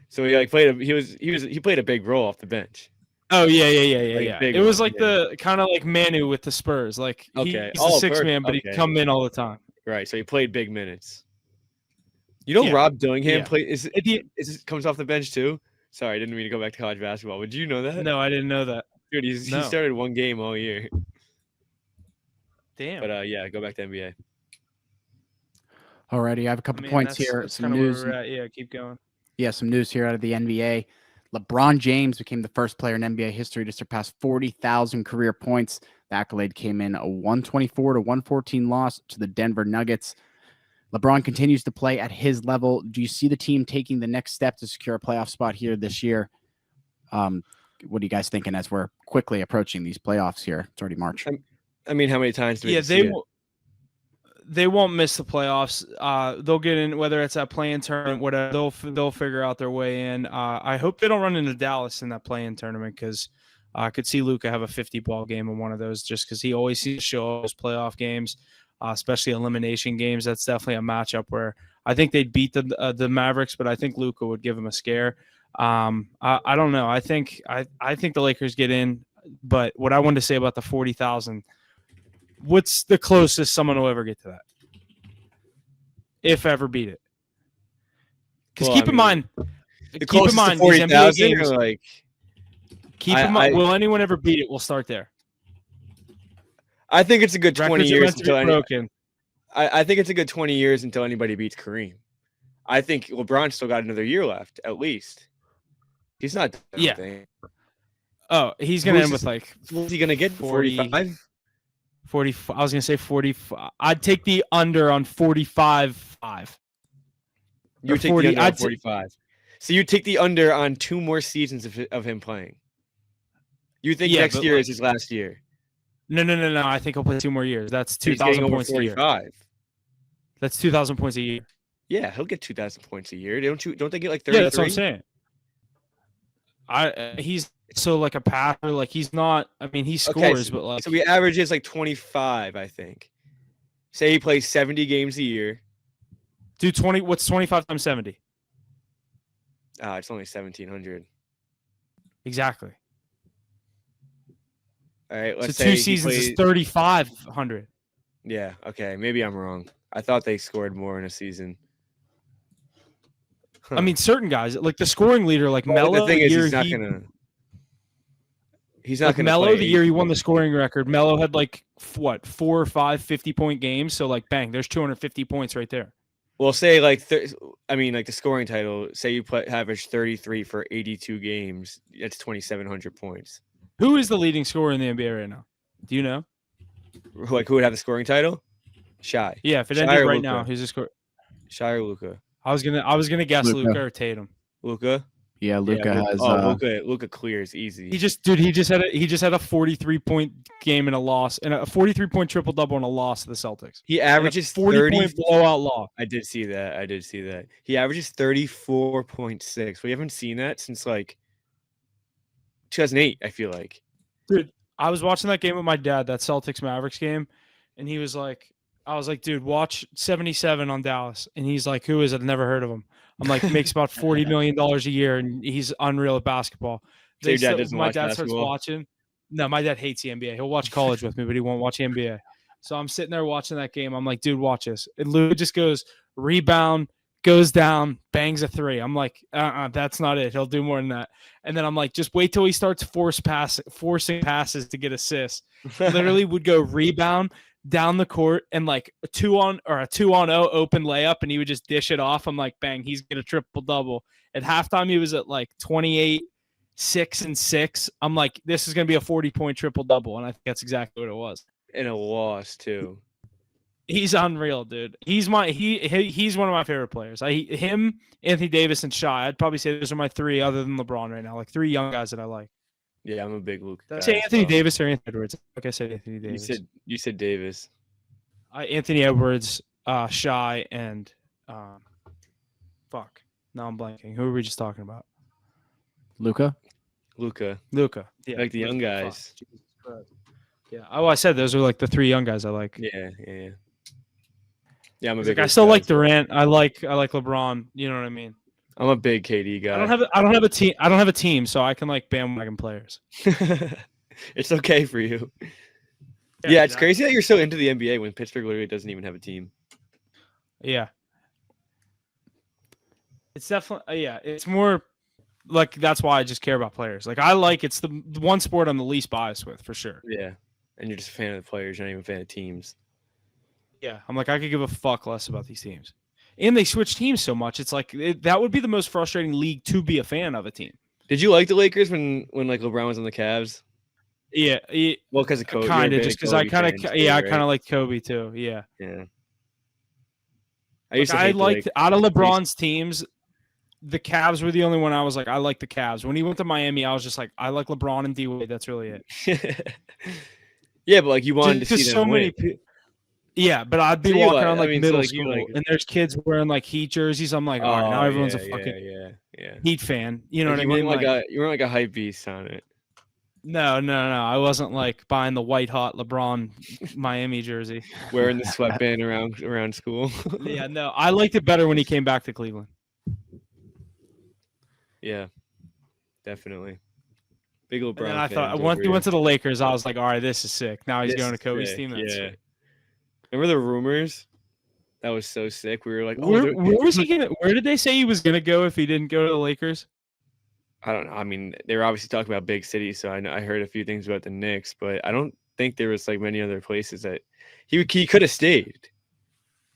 So he played a big role off the bench. Oh yeah. Like a big It was one, like yeah. the kind of like Manu with the Spurs. Like Okay. he's the sixth man, but he'd Okay. come in all the time. Right. So he played big minutes. You know, Yeah. Rob Dillingham Yeah. comes off the bench too. Sorry, I didn't mean to go back to college basketball. Would you know that? No, I didn't know that. Dude, he No. started one game all year. Damn. But yeah, go back to NBA. Alrighty, I have a couple points here. That's Some kind of news. where we're at. Yeah, keep going. Yeah, some news here out of the NBA. LeBron James became the first player in NBA history to surpass 40,000 career points. The accolade came in a 124-114 loss to the Denver Nuggets. LeBron continues to play at his level. Do you see the team taking the next step to secure a playoff spot here this year? What are you guys thinking as we're quickly approaching these playoffs here? It's already March. I mean, how many times do we see it? They won't miss the playoffs. They'll get in, whether it's that play-in tournament, whatever. They'll figure out their way in. I hope they don't run into Dallas in that play-in tournament because I could see Luka have a 50-ball game in one of those just because he always seems to show those playoff games, especially elimination games. That's definitely a matchup where I think they'd beat the Mavericks, but I think Luka would give them a scare. I don't know. I think the Lakers get in, but what I wanted to say about the 40,000. What's the closest someone will ever get to that? If ever beat it. Because keep in mind, these NBA games. Like, keep in mind, will anyone ever beat it? We'll start there. I think it's a good 20 years until I think it's a good 20 years until anybody beats Kareem. I think LeBron's still got another year left, at least. He's not done. Yeah. Oh, he's gonna end with like. What's he gonna get? 45. 40. I was gonna say 40. I'd take the under on 45-5. You would take the under on 45. So you take the under on 2 more seasons of him playing. You think next year is his last year? No. I think he'll play 2 more years. That's 2,000 points a year. That's 2,000 points a year. Yeah, he'll get 2,000 points a year. Don't they get like 33? Yeah, that's what I'm saying. He's so like a passer, like he's not. I mean, he scores, but like so he averages like 25, I think. Say he plays 70 games a year. Do 20. What's 25 times 70? It's only 1,700. Exactly. All right, let's say 2 seasons is 3,500. Yeah. Okay. Maybe I'm wrong. I thought they scored more in a season. I mean, certain guys like the scoring leader, like Melo. The thing is, he's not gonna. Melo, the year he won the scoring record, Melo had like 4 or 5 50-point games. So like, bang, there's 250 points right there. Well, say like, like the scoring title. Say you average 33 for 82 games. That's 2,700 points. Who is the leading scorer in the NBA right now? Do you know? Like who would have the scoring title? Shai. Yeah, if it ended right now, who's the score? Shai or Luka? I was gonna guess Luka or Tatum. Luka. Yeah, Luka has. Luka clears easy. He just had a 43-point game in a loss, and a 43-point triple double in a loss to the Celtics. He averages 40-point blowout loss. I did see that. He averages 34.6. We haven't seen that since like 2008. I feel like. Dude, I was watching that game with my dad, that Celtics Mavericks game, and he was like, I was like, dude, watch 77 on Dallas. And he's like, who is it? I've never heard of him. I'm like, makes about $40 million a year, and he's unreal at basketball. So your dad doesn't watch basketball? Starts watching. No, my dad hates the NBA. He'll watch college with me, but he won't watch the NBA. So I'm sitting there watching that game. I'm like, dude, watch this. And Lou just goes, rebound, goes down, bangs a 3. I'm like, that's not it. He'll do more than that. And then I'm like, just wait till he starts forcing passes to get assists. Literally would go rebound down the court and like a 2-on-0 open layup, and he would just dish it off. I'm like, bang, he's get a triple double. At halftime, he was at like 28, 6 and 6. I'm like, this is gonna be a 40-point triple double, and I think that's exactly what it was. In a loss too. He's unreal, dude. He's one of my favorite players. Him, Anthony Davis, and Shai. I'd probably say those are my 3 other than LeBron right now. Like 3 young guys that I like. Yeah, I'm a big Luka guy. Say Anthony Davis or Anthony Edwards. Like I said, Anthony Davis. You said Davis. Anthony Edwards, Shai, and fuck. Now I'm blanking. Who were we just talking about? Luka. Yeah, like the young guys. Yeah. Oh, I said those are like the 3 young guys I like. Yeah. Yeah, I'm a big. I still like Durant. I like LeBron. You know what I mean? I'm a big KD guy. I don't have a team. I don't have a team, so I can like bandwagon players. It's okay for you. Yeah, it's crazy that you're so into the NBA when Pittsburgh literally doesn't even have a team. Yeah. It's definitely it's more like that's why I just care about players. Like I like it's the one sport I'm the least biased with for sure. Yeah, and you're just a fan of the players, you're not even a fan of teams. Yeah, I'm like I could give a fuck less about these teams, and they switch teams so much. It's like that would be the most frustrating league to be a fan of a team. Did you like the Lakers when like LeBron was on the Cavs? Yeah, well, because of Kobe, kind of just because I kind of I kind of like Kobe too. Yeah. I liked out of LeBron's teams. The Cavs were the only one I was like, I like the Cavs. When he went to Miami, I was just like, I like LeBron and D-Wade. That's really it. Yeah, but like you wanted to see them so win. Yeah, but I'd be walking around like middle school, like and there's kids wearing like Heat jerseys. I'm like, all right, now everyone's a fucking Heat fan. You know what I mean? You weren't like a hype beast on it. No. I wasn't like buying the white hot LeBron Miami jersey, wearing the sweatband around school. Yeah, no, I liked it better when he came back to Cleveland. Yeah, definitely. Big LeBron. And I thought once he went to the Lakers, I was like, all right, this is sick. Now he's going to Kobe's team. That's sick. Remember the rumors? That was so sick. We were like, where was he gonna? Where did they say he was gonna go if he didn't go to the Lakers? I don't know. I mean, they were obviously talking about big cities, so I heard a few things about the Knicks, but I don't think there was like many other places that he could have stayed.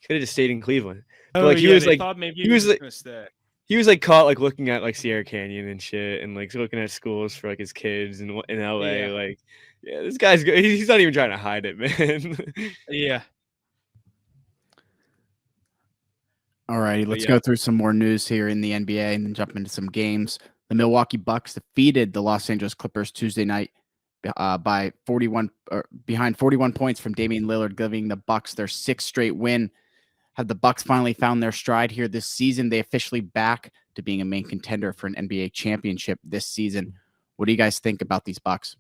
He could have just stayed in Cleveland. But, like he was like, he was like, gonna stay. He was like caught like looking at like Sierra Canyon and shit, and like looking at schools for like his kids in LA. Yeah. Like, yeah, this guy's good. He's not even trying to hide it, man. Yeah. All right, let's go through some more news here in the NBA and then jump into some games. The Milwaukee Bucks defeated the Los Angeles Clippers Tuesday night by 41 behind 41 points from Damian Lillard, giving the Bucks their sixth straight win. Have the Bucks finally found their stride here this season? They officially back to being a main contender for an NBA championship this season. What do you guys think about these Bucks?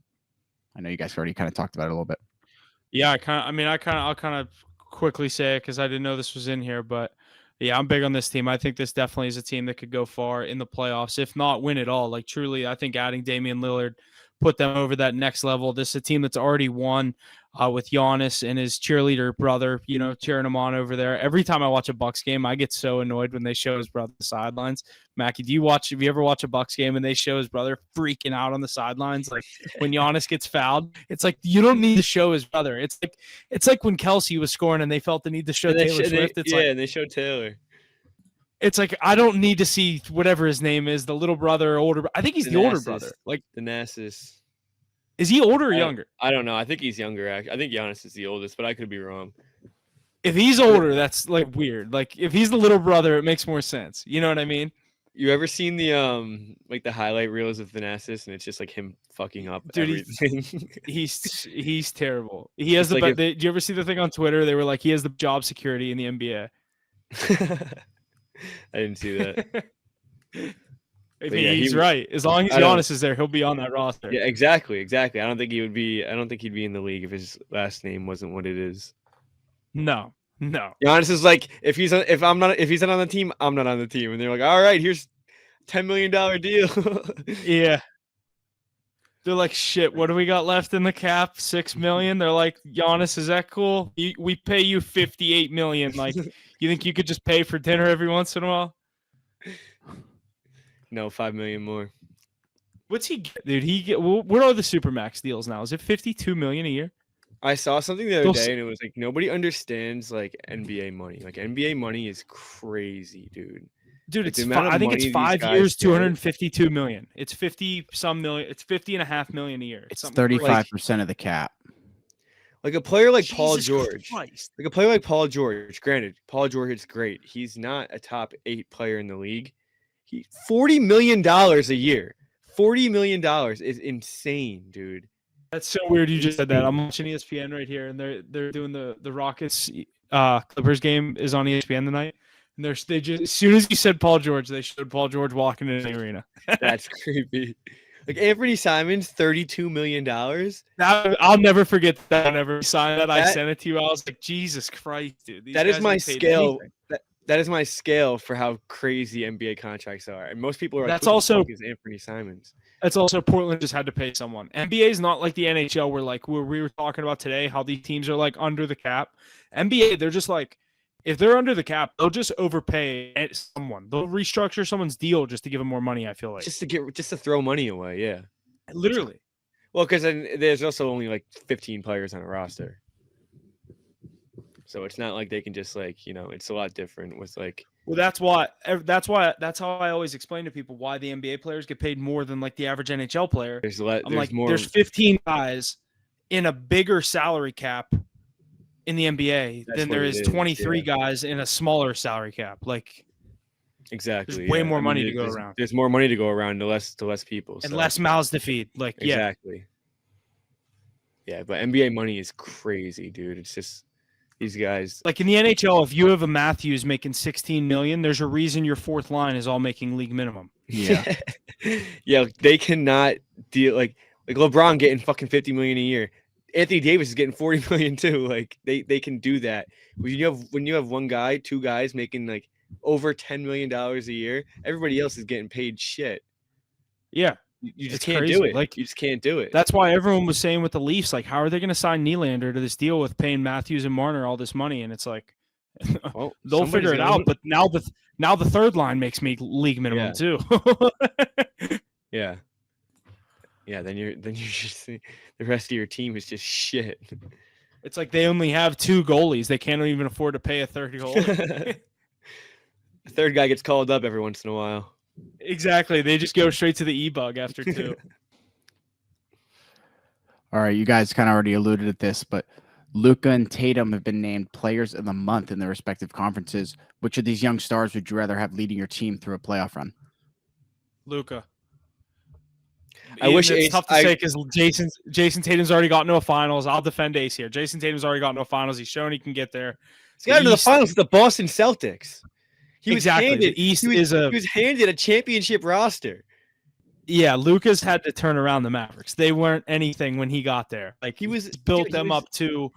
I know you guys already kind of talked about it a little bit. Yeah, I'll kind of quickly say it because I didn't know this was in here, but yeah, I'm big on this team. I think this definitely is a team that could go far in the playoffs, if not win it all. Like truly, I think adding Damian Lillard put them over that next level. This is a team that's already won with Giannis and his cheerleader brother, you know, cheering him on over there. Every time I watch a Bucks game, I get so annoyed when they show his brother on the sidelines. Mackie, have you ever watched a Bucks game and they show his brother freaking out on the sidelines? Like when Giannis gets fouled, it's like, you don't need to show his brother. It's like when Kelsey was scoring and they felt the need to show Taylor Swift. And they showed Taylor. It's like, I don't need to see whatever his name is, the little brother, older. I think he's the older brother. Like Thanasis. Is he older or younger? I don't know. I think he's younger. I think Giannis is the oldest, but I could be wrong. If he's older, that's like weird. Like if he's the little brother, it makes more sense. You know what I mean? You ever seen the like the highlight reels of Thanasis, and it's just like him fucking up everything? He's terrible. He has did you ever see the thing on Twitter? They were like, he has the job security in the NBA. I didn't see that. I mean, he's right. As long as Giannis is there, he'll be on that roster. Yeah, exactly. I don't think he'd be in the league if his last name wasn't what it is. No. Giannis is like, if he's not on the team, I'm not on the team. And they're like, all right, here's $10 million deal. Yeah. They're like, shit, what do we got left in the cap? $6 million. They're like, Giannis, is that cool? We pay you $58 million. Like, you think you could just pay for dinner every once in a while? No, $5 million more. What's he get, dude? What are the Supermax deals now? Is it $52 million a year? I saw something the other day, and it was like nobody understands like NBA money. Like NBA money is crazy, dude. Dude, I think it's 5 years, $252 million. It's 50-some million. It's $50.5 million a year. It's 35% of the cap. Like a player like Paul George. Like a player like Paul George. Granted, Paul George is great. He's not a top 8 player in the league. $40 million a year. $40 million is insane, dude. That's so weird you just said that. I'm watching ESPN right here, and they're doing the Rockets Clippers game is on ESPN tonight. And they just, as soon as you said Paul George, they showed Paul George walking into the arena. That's creepy. Like Anthony Simons, $32 million. I'll never forget that. Whenever he signed that, I sent it to you. I was like, Jesus Christ, dude. That is my scale. That is my scale for how crazy NBA contracts are. And most people are like, That's who the also fuck is Anthony Simons? That's also Portland just had to pay someone. NBA is not like the NHL where we were talking about today, how these teams are like under the cap. NBA, they're just like, if they're under the cap, they'll just overpay someone. They'll restructure someone's deal just to give them more money, I feel like. Just to throw money away, yeah. Literally. Well, because then there's also only like 15 players on a roster. So it's not like they can just like, it's a lot different with like. Well, that's how I always explain to people why the NBA players get paid more than like the average NHL player. There's 15 guys in a bigger salary cap in the NBA than there is 23 guys in a smaller salary cap. Like, exactly, there's way more money to go around. There's more money to go around to less people and less mouths to feed. Like, exactly. Yeah, but NBA money is crazy, dude. It's just. These guys, like in the NHL, if you have a Matthews making $16 million, there's a reason your fourth line is all making league minimum. Yeah, yeah, they cannot deal like LeBron getting fucking $50 million a year. Anthony Davis is getting $40 million too. Like they can do that. When you have one guy, two guys making like over $10 million a year, everybody else is getting paid shit. Yeah. You just can't do it. Like, you just can't do it. That's why everyone was saying with the Leafs, like, how are they going to sign Nylander to this deal with paying Matthews and Marner all this money? And it's like, well, they'll figure it out. But now the third line makes me league minimum too. Yeah. Yeah. Then you're just the rest of your team is just shit. It's like they only have two goalies. They can't even afford to pay a third goalie. The third guy gets called up every once in a while. Exactly. They just go straight to the e-bug after two. All right, you guys kind of already alluded to this, but Luka and Tatum have been named players of the month in their respective conferences. Which of these young stars would you rather have leading your team through a playoff run? Luka. It's tough to say because Jason Tatum's already gotten to a finals. I'll defend Ace here. Jason Tatum's already gotten to a finals. He's shown he can get there. He's got into the finals with the Boston Celtics. He was handed a championship roster. Yeah, Luka's had to turn around the Mavericks. They weren't anything when he got there. Like he was up to.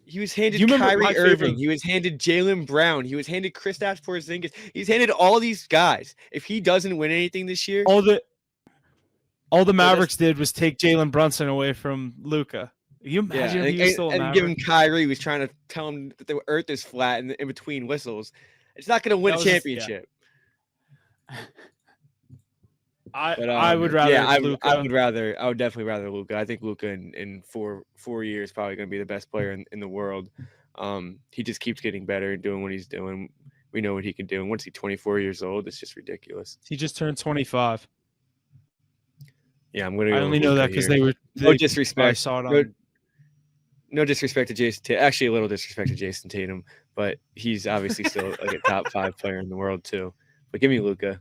He was handed Kyrie Irving. He was handed Jaylen Brown. He was handed Kristaps Porzingis. He's handed all these guys. If he doesn't win anything this year, all the Mavericks did was take Jalen Brunson away from Luka. You imagine if he was still a Maverick? And give him Kyrie. He was trying to tell him that the earth is flat in between whistles. It's not going to win a championship. I would rather Luka. I would definitely rather Luka. I think Luka in 4 years is probably going to be the best player in the world. He just keeps getting better and doing what he's doing. We know what he can do. And once he's 24 years old, it's just ridiculous. He just turned 25. Yeah, I'm going to. I only know that because they were. No disrespect. I saw it on. No disrespect to Jason Tatum. Actually, a little disrespect to Jason Tatum, but he's obviously still like a top 5 player in the world too. But give me Luka.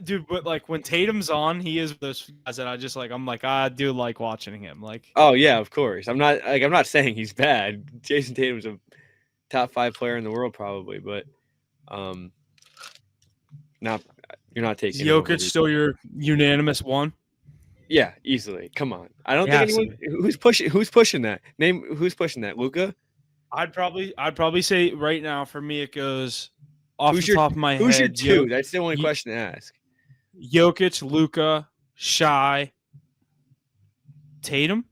Dude, but like when Tatum's on, he is those guys that I just like. I'm like, I do like watching him. Like, oh yeah, of course. I'm not saying he's bad. Jason Tatum's a top 5 player in the world probably, but you're not taking Jokic still your unanimous one. Yeah, easily. Come on. I don't think anyone who's pushing that. Name who's pushing that. Luka? I'd probably say right now for me it goes off the top of my head. Who's your two? That's the only question to ask. Jokic, Luka, Shai, Tatum.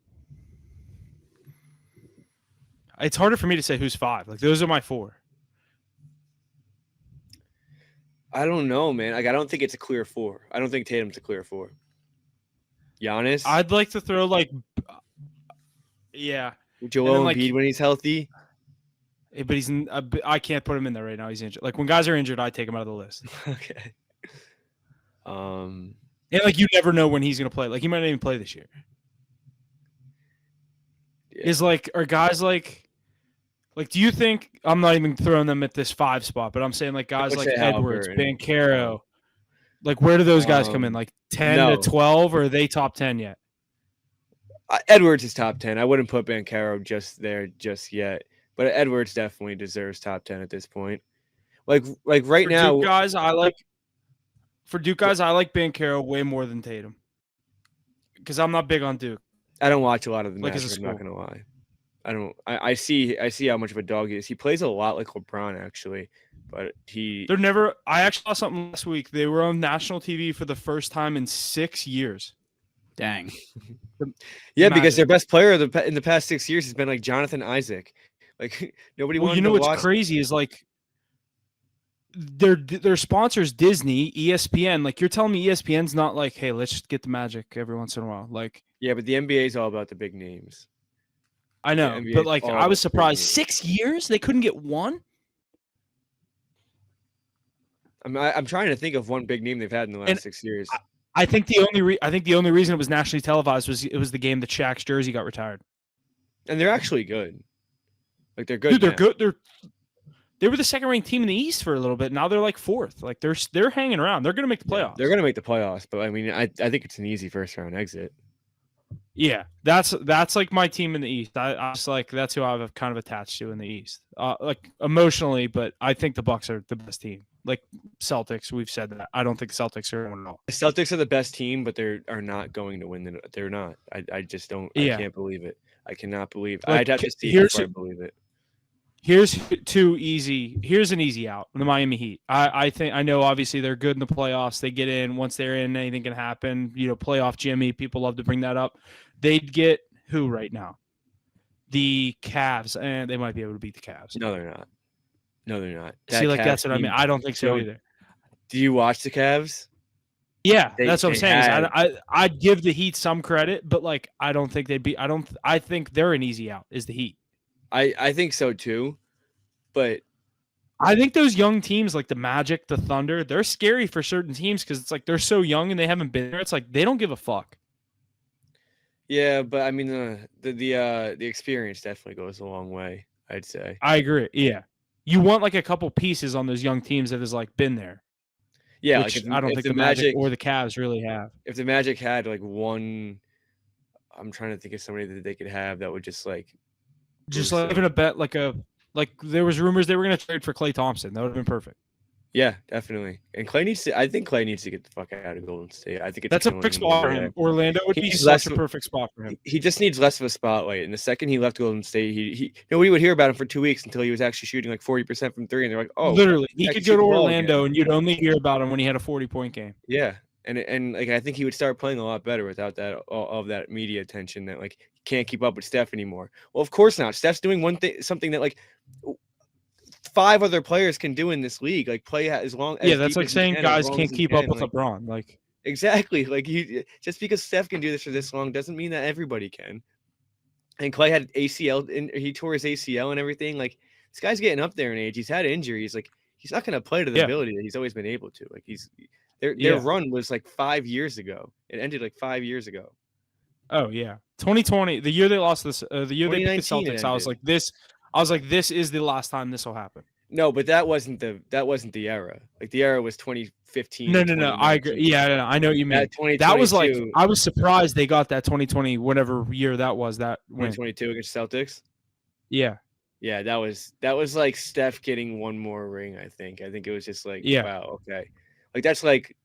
It's harder for me to say who's 5. Like those are my 4. I don't know, man. Like I don't think it's a clear 4. I don't think Tatum's a clear 4. Giannis? I'd like to throw yeah. Joel Embiid when he's healthy. But I can't put him in there right now. He's injured. Like when guys are injured, I take him out of the list. Okay. And like you never know when he's gonna play. Like he might not even play this year. Yeah. Are guys like do you think I'm not even throwing them at this 5 spot, but I'm saying like guys like Edwards, Banchero. Like where do those guys come in? Like 10 to 12, or are they top 10 yet? Edwards is top 10. I wouldn't put Banchero just there just yet, but Edwards definitely deserves top 10 at this point. Like right now, Duke guys, I like Banchero way more than Tatum because I'm not big on Duke. I don't watch a lot of the matches. I'm not gonna lie. I see how much of a dog he is. He plays a lot like LeBron actually, but They're never. I actually saw something last week. They were on national TV for the first time in 6 years. Dang. Yeah, because their best player in the past 6 years has been like Jonathan Isaac. Like nobody Well, wanted you know to what's watch. crazy is like their sponsors Disney, ESPN. Like you're telling me ESPN's not like, hey, let's just get the Magic every once in a while. Like Yeah, but the NBA is all about the big names. I know, NBA but is like all I was about the big surprised. names. 6 years they couldn't get one. I'm trying to think of one big name they've had in the last 6 years. I think the only reason it was nationally televised was it was the game that Shaq's jersey got retired. And they're actually good. Like they're good. Dude, they're good. They were the second ranked team in the East for a little bit. Now they're like fourth. Like they're hanging around. They're gonna make the playoffs. They're gonna make the playoffs, but I mean, I think it's an easy first round exit. Yeah, that's like my team in the East. I just like that's who I've kind of attached to in the East, like emotionally. But I think the Bucks are the best team. Like Celtics, we've said that. I don't think the Celtics are going at all. The Celtics are the best team, but they are not going to win. They're not. I just don't. Yeah. I can't believe it. I cannot believe. Like, I'd have to see before I believe it. Here's an easy out. The Miami Heat. I think I know. Obviously, they're good in the playoffs. They get in. Once they're in, anything can happen. You know, playoff Jimmy. People love to bring that up. They'd get who right now? The Cavs, and they might be able to beat the Cavs. No, they're not. No, they're not. See, like that's what I mean. I don't think so either. Do you watch the Cavs? Yeah, that's what I'm saying. I'd give the Heat some credit, but like I don't think they'd be. I think they're an easy out. Is the Heat? I think so too, but I think those young teams like the Magic, the Thunder, they're scary for certain teams because it's like they're so young and they haven't been there. It's like they don't give a fuck. Yeah, but I mean the experience definitely goes a long way, I'd say. I agree. Yeah, you want like a couple pieces on those young teams that has like been there. Yeah, which like I don't think the Magic or the Cavs really have. If the Magic had like one, I'm trying to think of somebody that they could have that would just like even a bet like there was rumors they were going to trade for Klay Thompson. That would have been perfect. Yeah, definitely. And I think Klay needs to get the fuck out of Golden State. I think that's a perfect spot for him. Orlando would be such a perfect spot for him. He just needs less of a spotlight. And the second he left Golden State, nobody would hear about him for 2 weeks until he was actually shooting like 40% from three. And they're like, oh, literally, he could go to Orlando and you'd only hear about him when he had a 40-point game. Yeah, and like I think he would start playing a lot better without that all of that media attention that like he can't keep up with Steph anymore. Well, of course not. Steph's doing something that like 5 other players can do in this league, like play as long as that's like saying guys can't keep up with LeBron. Like exactly, like just because Steph can do this for this long doesn't mean that everybody can. And Klay had ACL, and he tore his ACL and everything. Like this guy's getting up there in age. He's had injuries. Like he's not going to play to the ability that he's always been able to. Like their run was like 5 years ago. It ended like 5 years ago. Oh yeah, 2020, the year they lost this, the year they beat the Celtics. I was like, this is the last time this will happen. No, but that wasn't the era. Like the era was 2015. No. I agree. Yeah, I know what you mean. That was like I was surprised they got that 2020, whatever year that was. That 2022 against Celtics. Yeah. Yeah, that was like Steph getting one more ring. I think it was just like wow, okay, like that's like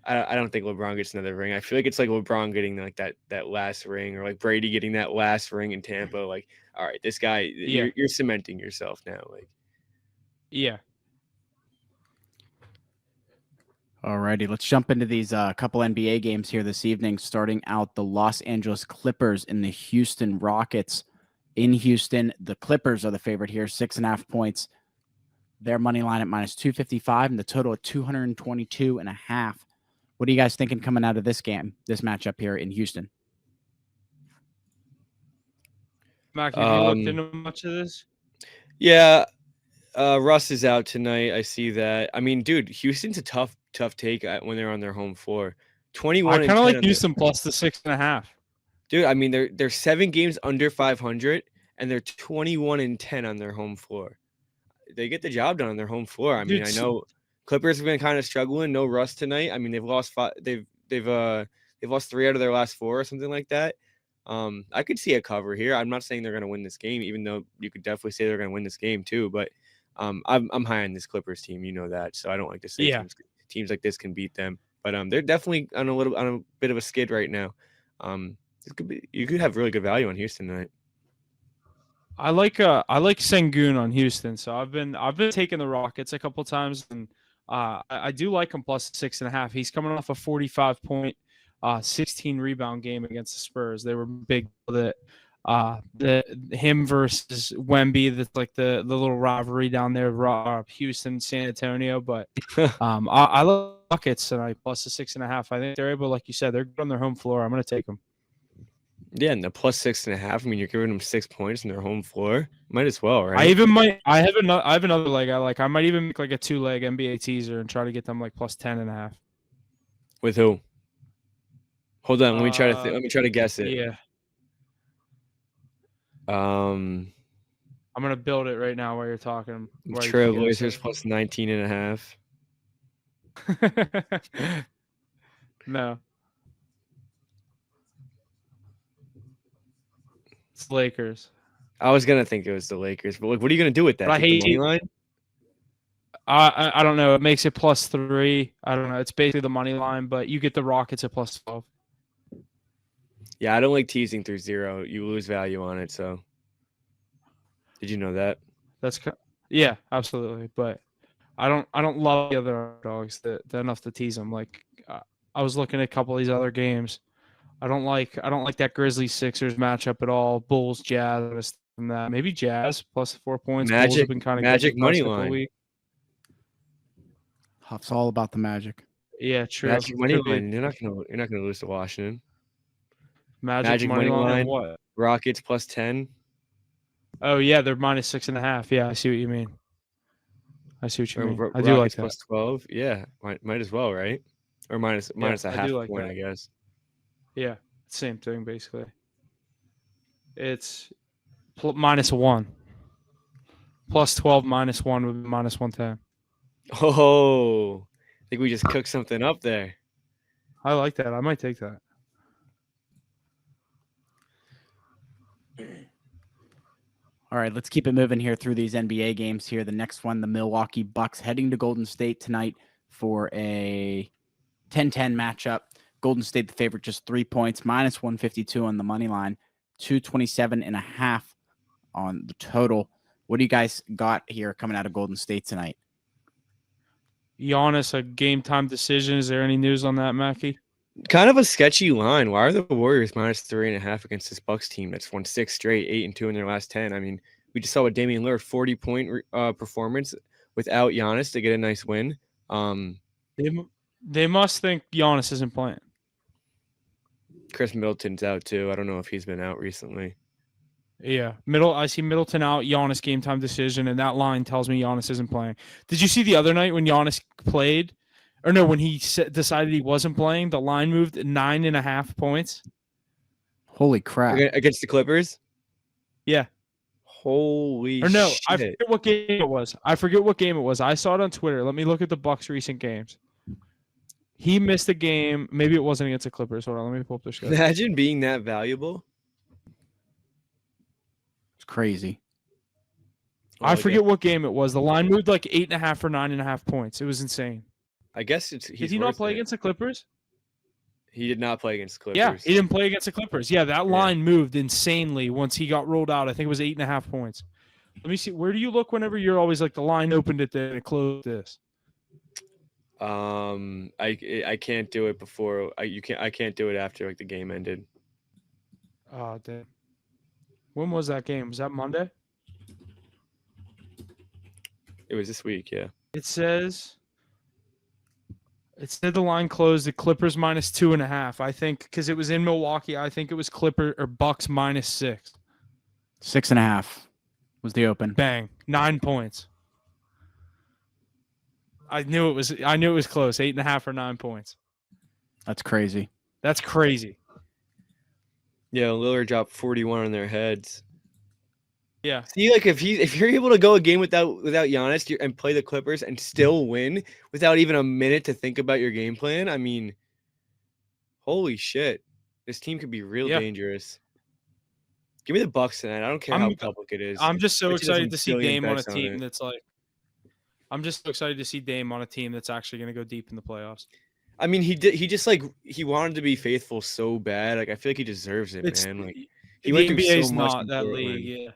I don't think LeBron gets another ring. I feel like it's like LeBron getting like that last ring, or like Brady getting that last ring in Tampa. Like, all right, this guy, you're cementing yourself now. Like, yeah. Alrighty, let's jump into these couple NBA games here this evening. Starting out, the Los Angeles Clippers and the Houston Rockets. In Houston, the Clippers are the favorite here, 6.5 points. Their money line at -255, and the total at 222.5. What are you guys thinking coming out of this game, this matchup here in Houston? Mac, have you looked into much of this? Yeah, Russ is out tonight. I see that. I mean, dude, Houston's a tough take when they're on their home floor. 21. I kind of like Houston plus the 6.5. Dude, I mean, they're 7 games under 500, and they're 21-10 on their home floor. They get the job done on their home floor. I mean, I know Clippers have been kind of struggling. No Russ tonight. I mean, they've lost 5. They've lost 3 out of their last 4 or something like that. I could see a cover here. I'm not saying they're going to win this game, even though you could definitely say they're going to win this game too. But I'm high on this Clippers team. You know that, so I don't like to say teams like this can beat them. But they're definitely on a bit of a skid right now. You could have really good value on Houston tonight. I like Sengun on Houston, so I've been taking the Rockets a couple times, and I do like him plus 6.5. He's coming off a 45-point, 16 rebound game against the Spurs. They were big that him versus Wemby. That's like the little rivalry down there, Houston, San Antonio. But I love Rockets tonight plus the 6.5. I think they're able, like you said, they're good on their home floor. I'm going to take them. Yeah, and the plus 6.5. I mean, you're giving them 6 points on their home floor. Might as well, right? I have another leg I like. I might even make like a 2-leg NBA teaser and try to get them like plus 10.5. With who? Hold on, let me try to let me try to guess it. Yeah, Um, I'm gonna build it right now while you're talking. Trailblazers plus 19.5. No, it's Lakers. I was gonna think it was the Lakers, but like, what are you gonna do with that? But I Take the hate money line? I don't know. It makes it plus 3. I don't know. It's basically the money line, but you get the Rockets at plus 12. Yeah, I don't like teasing through 0. You lose value on it. So, did you know that? Yeah, absolutely. But I don't love the other dogs that enough to tease them. Like I was looking at a couple of these other games. I don't like that Grizzlies Sixers matchup at all. Bulls Jazz and that. Maybe Jazz plus 4 points. Bulls have been kind of Magic good money the line. week. Huff's all about the Magic. Yeah, true. Magic money line. You're not gonna lose to Washington. Magic money line. What? Rockets plus 10. Oh yeah, they're minus 6.5. Yeah, I see what you mean. I do Rockets like that. plus 12. Yeah, might as well, right? Or minus a half point, I guess. Yeah, same thing basically. It's minus 1. Plus 12 minus 1 would be minus 110. Oh, I think we just cooked something up there. I like that. I might take that. All right, let's keep it moving here through these NBA games here. The next one, the Milwaukee Bucks heading to Golden State tonight for a 10-10 matchup. Golden State the favorite, just 3 points, minus 152 on the money line, 227.5 on the total. What do you guys got here coming out of Golden State tonight? Giannis, a game time decision. Is there any news on that, Mackie? Kind of a sketchy line. Why are the Warriors minus 3.5 against this Bucks team that's won 6 straight, 8-2 in their last 10? I mean, we just saw with Damian Lillard 40-point performance without Giannis to get a nice win. They must think Giannis isn't playing. Chris Middleton's out too. I don't know if he's been out recently. Yeah, I see Middleton out, Giannis game time decision, and that line tells me Giannis isn't playing. Did you see the other night when Giannis played? Or no, when he decided he wasn't playing, the line moved 9.5 points. Holy crap. Against the Clippers? Yeah. Holy shit. Or no, shit. I forget what game it was. I saw it on Twitter. Let me look at the Bucks' recent games. He missed a game. Maybe it wasn't against the Clippers. Hold on, let me pull up their schedule. Imagine being that valuable. It's crazy. I forget what game it was. The line moved like 8.5 or 9.5 points. It was insane. I guess did he not play against the Clippers? He did not play against the Clippers. Yeah, he didn't play against the Clippers. Yeah, that line moved insanely once he got rolled out. I think it was 8.5 points. Let me see. Where do you look whenever you're always like the line opened at this and it closed this? I can't do it before I can't do it after like the game ended. Oh, damn. When was that game? Was that Monday? It was this week, yeah. It said the line closed at Clippers minus 2.5. I think because it was in Milwaukee. I think it was Bucks minus 6. 6.5 was the open. Bang, 9 points. I knew it was close. 8.5 or 9 points. That's crazy. That's crazy. Yeah, Lillard dropped 41 on their heads. Yeah. See, like if you're able to go a game without Giannis and play the Clippers and still win without even a minute to think about your game plan, I mean, holy shit, this team could be real dangerous. Give me the Bucks tonight. I don't care how public it is. I'm just so excited to see Dame on a team that's like. I'm just so excited to see Dame on a team that's actually going to go deep in the playoffs. I mean, he wanted to be faithful so bad. Like I feel like he deserves it, man. Like he went through NBA's so much not that league, yeah.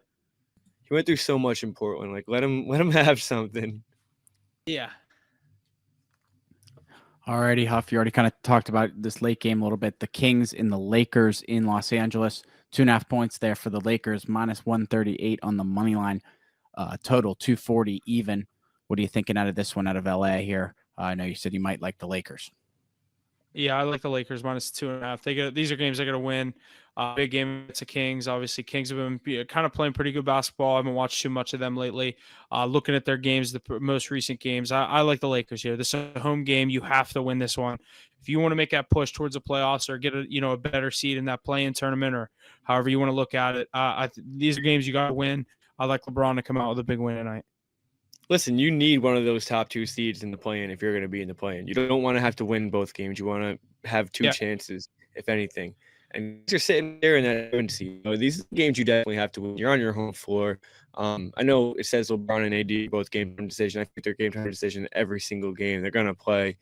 He went through so much in Portland. Like, let him have something. Yeah. Alrighty, Huff. You already kind of talked about this late game a little bit. The Kings and the Lakers in Los Angeles. 2.5 points there for the Lakers, minus 138 on the money line. Total 240 even. What are you thinking out of this one out of LA here? I know you said you might like the Lakers. Yeah, I like the Lakers minus 2.5. These are games they're going to win. Big game against the Kings. Obviously, Kings have been kind of playing pretty good basketball. I haven't watched too much of them lately. Looking at their games, the most recent games, I like the Lakers here. This is a home game. You have to win this one if you want to make that push towards the playoffs or get a better seed in that play-in tournament or however you want to look at it. These are games you got to win. I like LeBron to come out with a big win tonight. Listen, you need one of those top 2 seeds in the play-in if you're going to be in the play-in. You don't want to have to win both games. You want to have 2 chances, if anything. And you're sitting there in that 7 seed. These games you definitely have to win. You're on your home floor. I know it says LeBron and AD both game time decision. I think they're game time decision every single game they're going to play.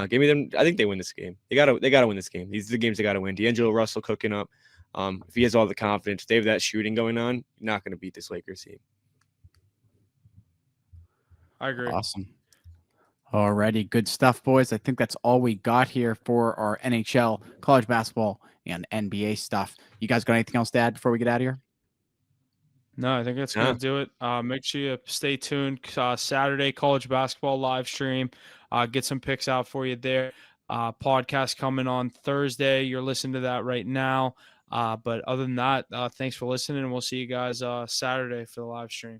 Give me them. I think they win this game. They got to win this game. These are the games they got to win. D'Angelo Russell cooking up. If he has all the confidence, they have that shooting going on, you're not going to beat this Lakers team. I agree. Awesome. Alrighty, good stuff, boys. I think that's all we got here for our NHL, college basketball, and NBA stuff. You guys got anything else to add before we get out of here? No, I think that's going to do it. Make sure you stay tuned. Saturday, college basketball live stream. Get some picks out for you there. Podcast coming on Thursday. You're listening to that right now. But other than that, thanks for listening, and we'll see you guys Saturday for the live stream.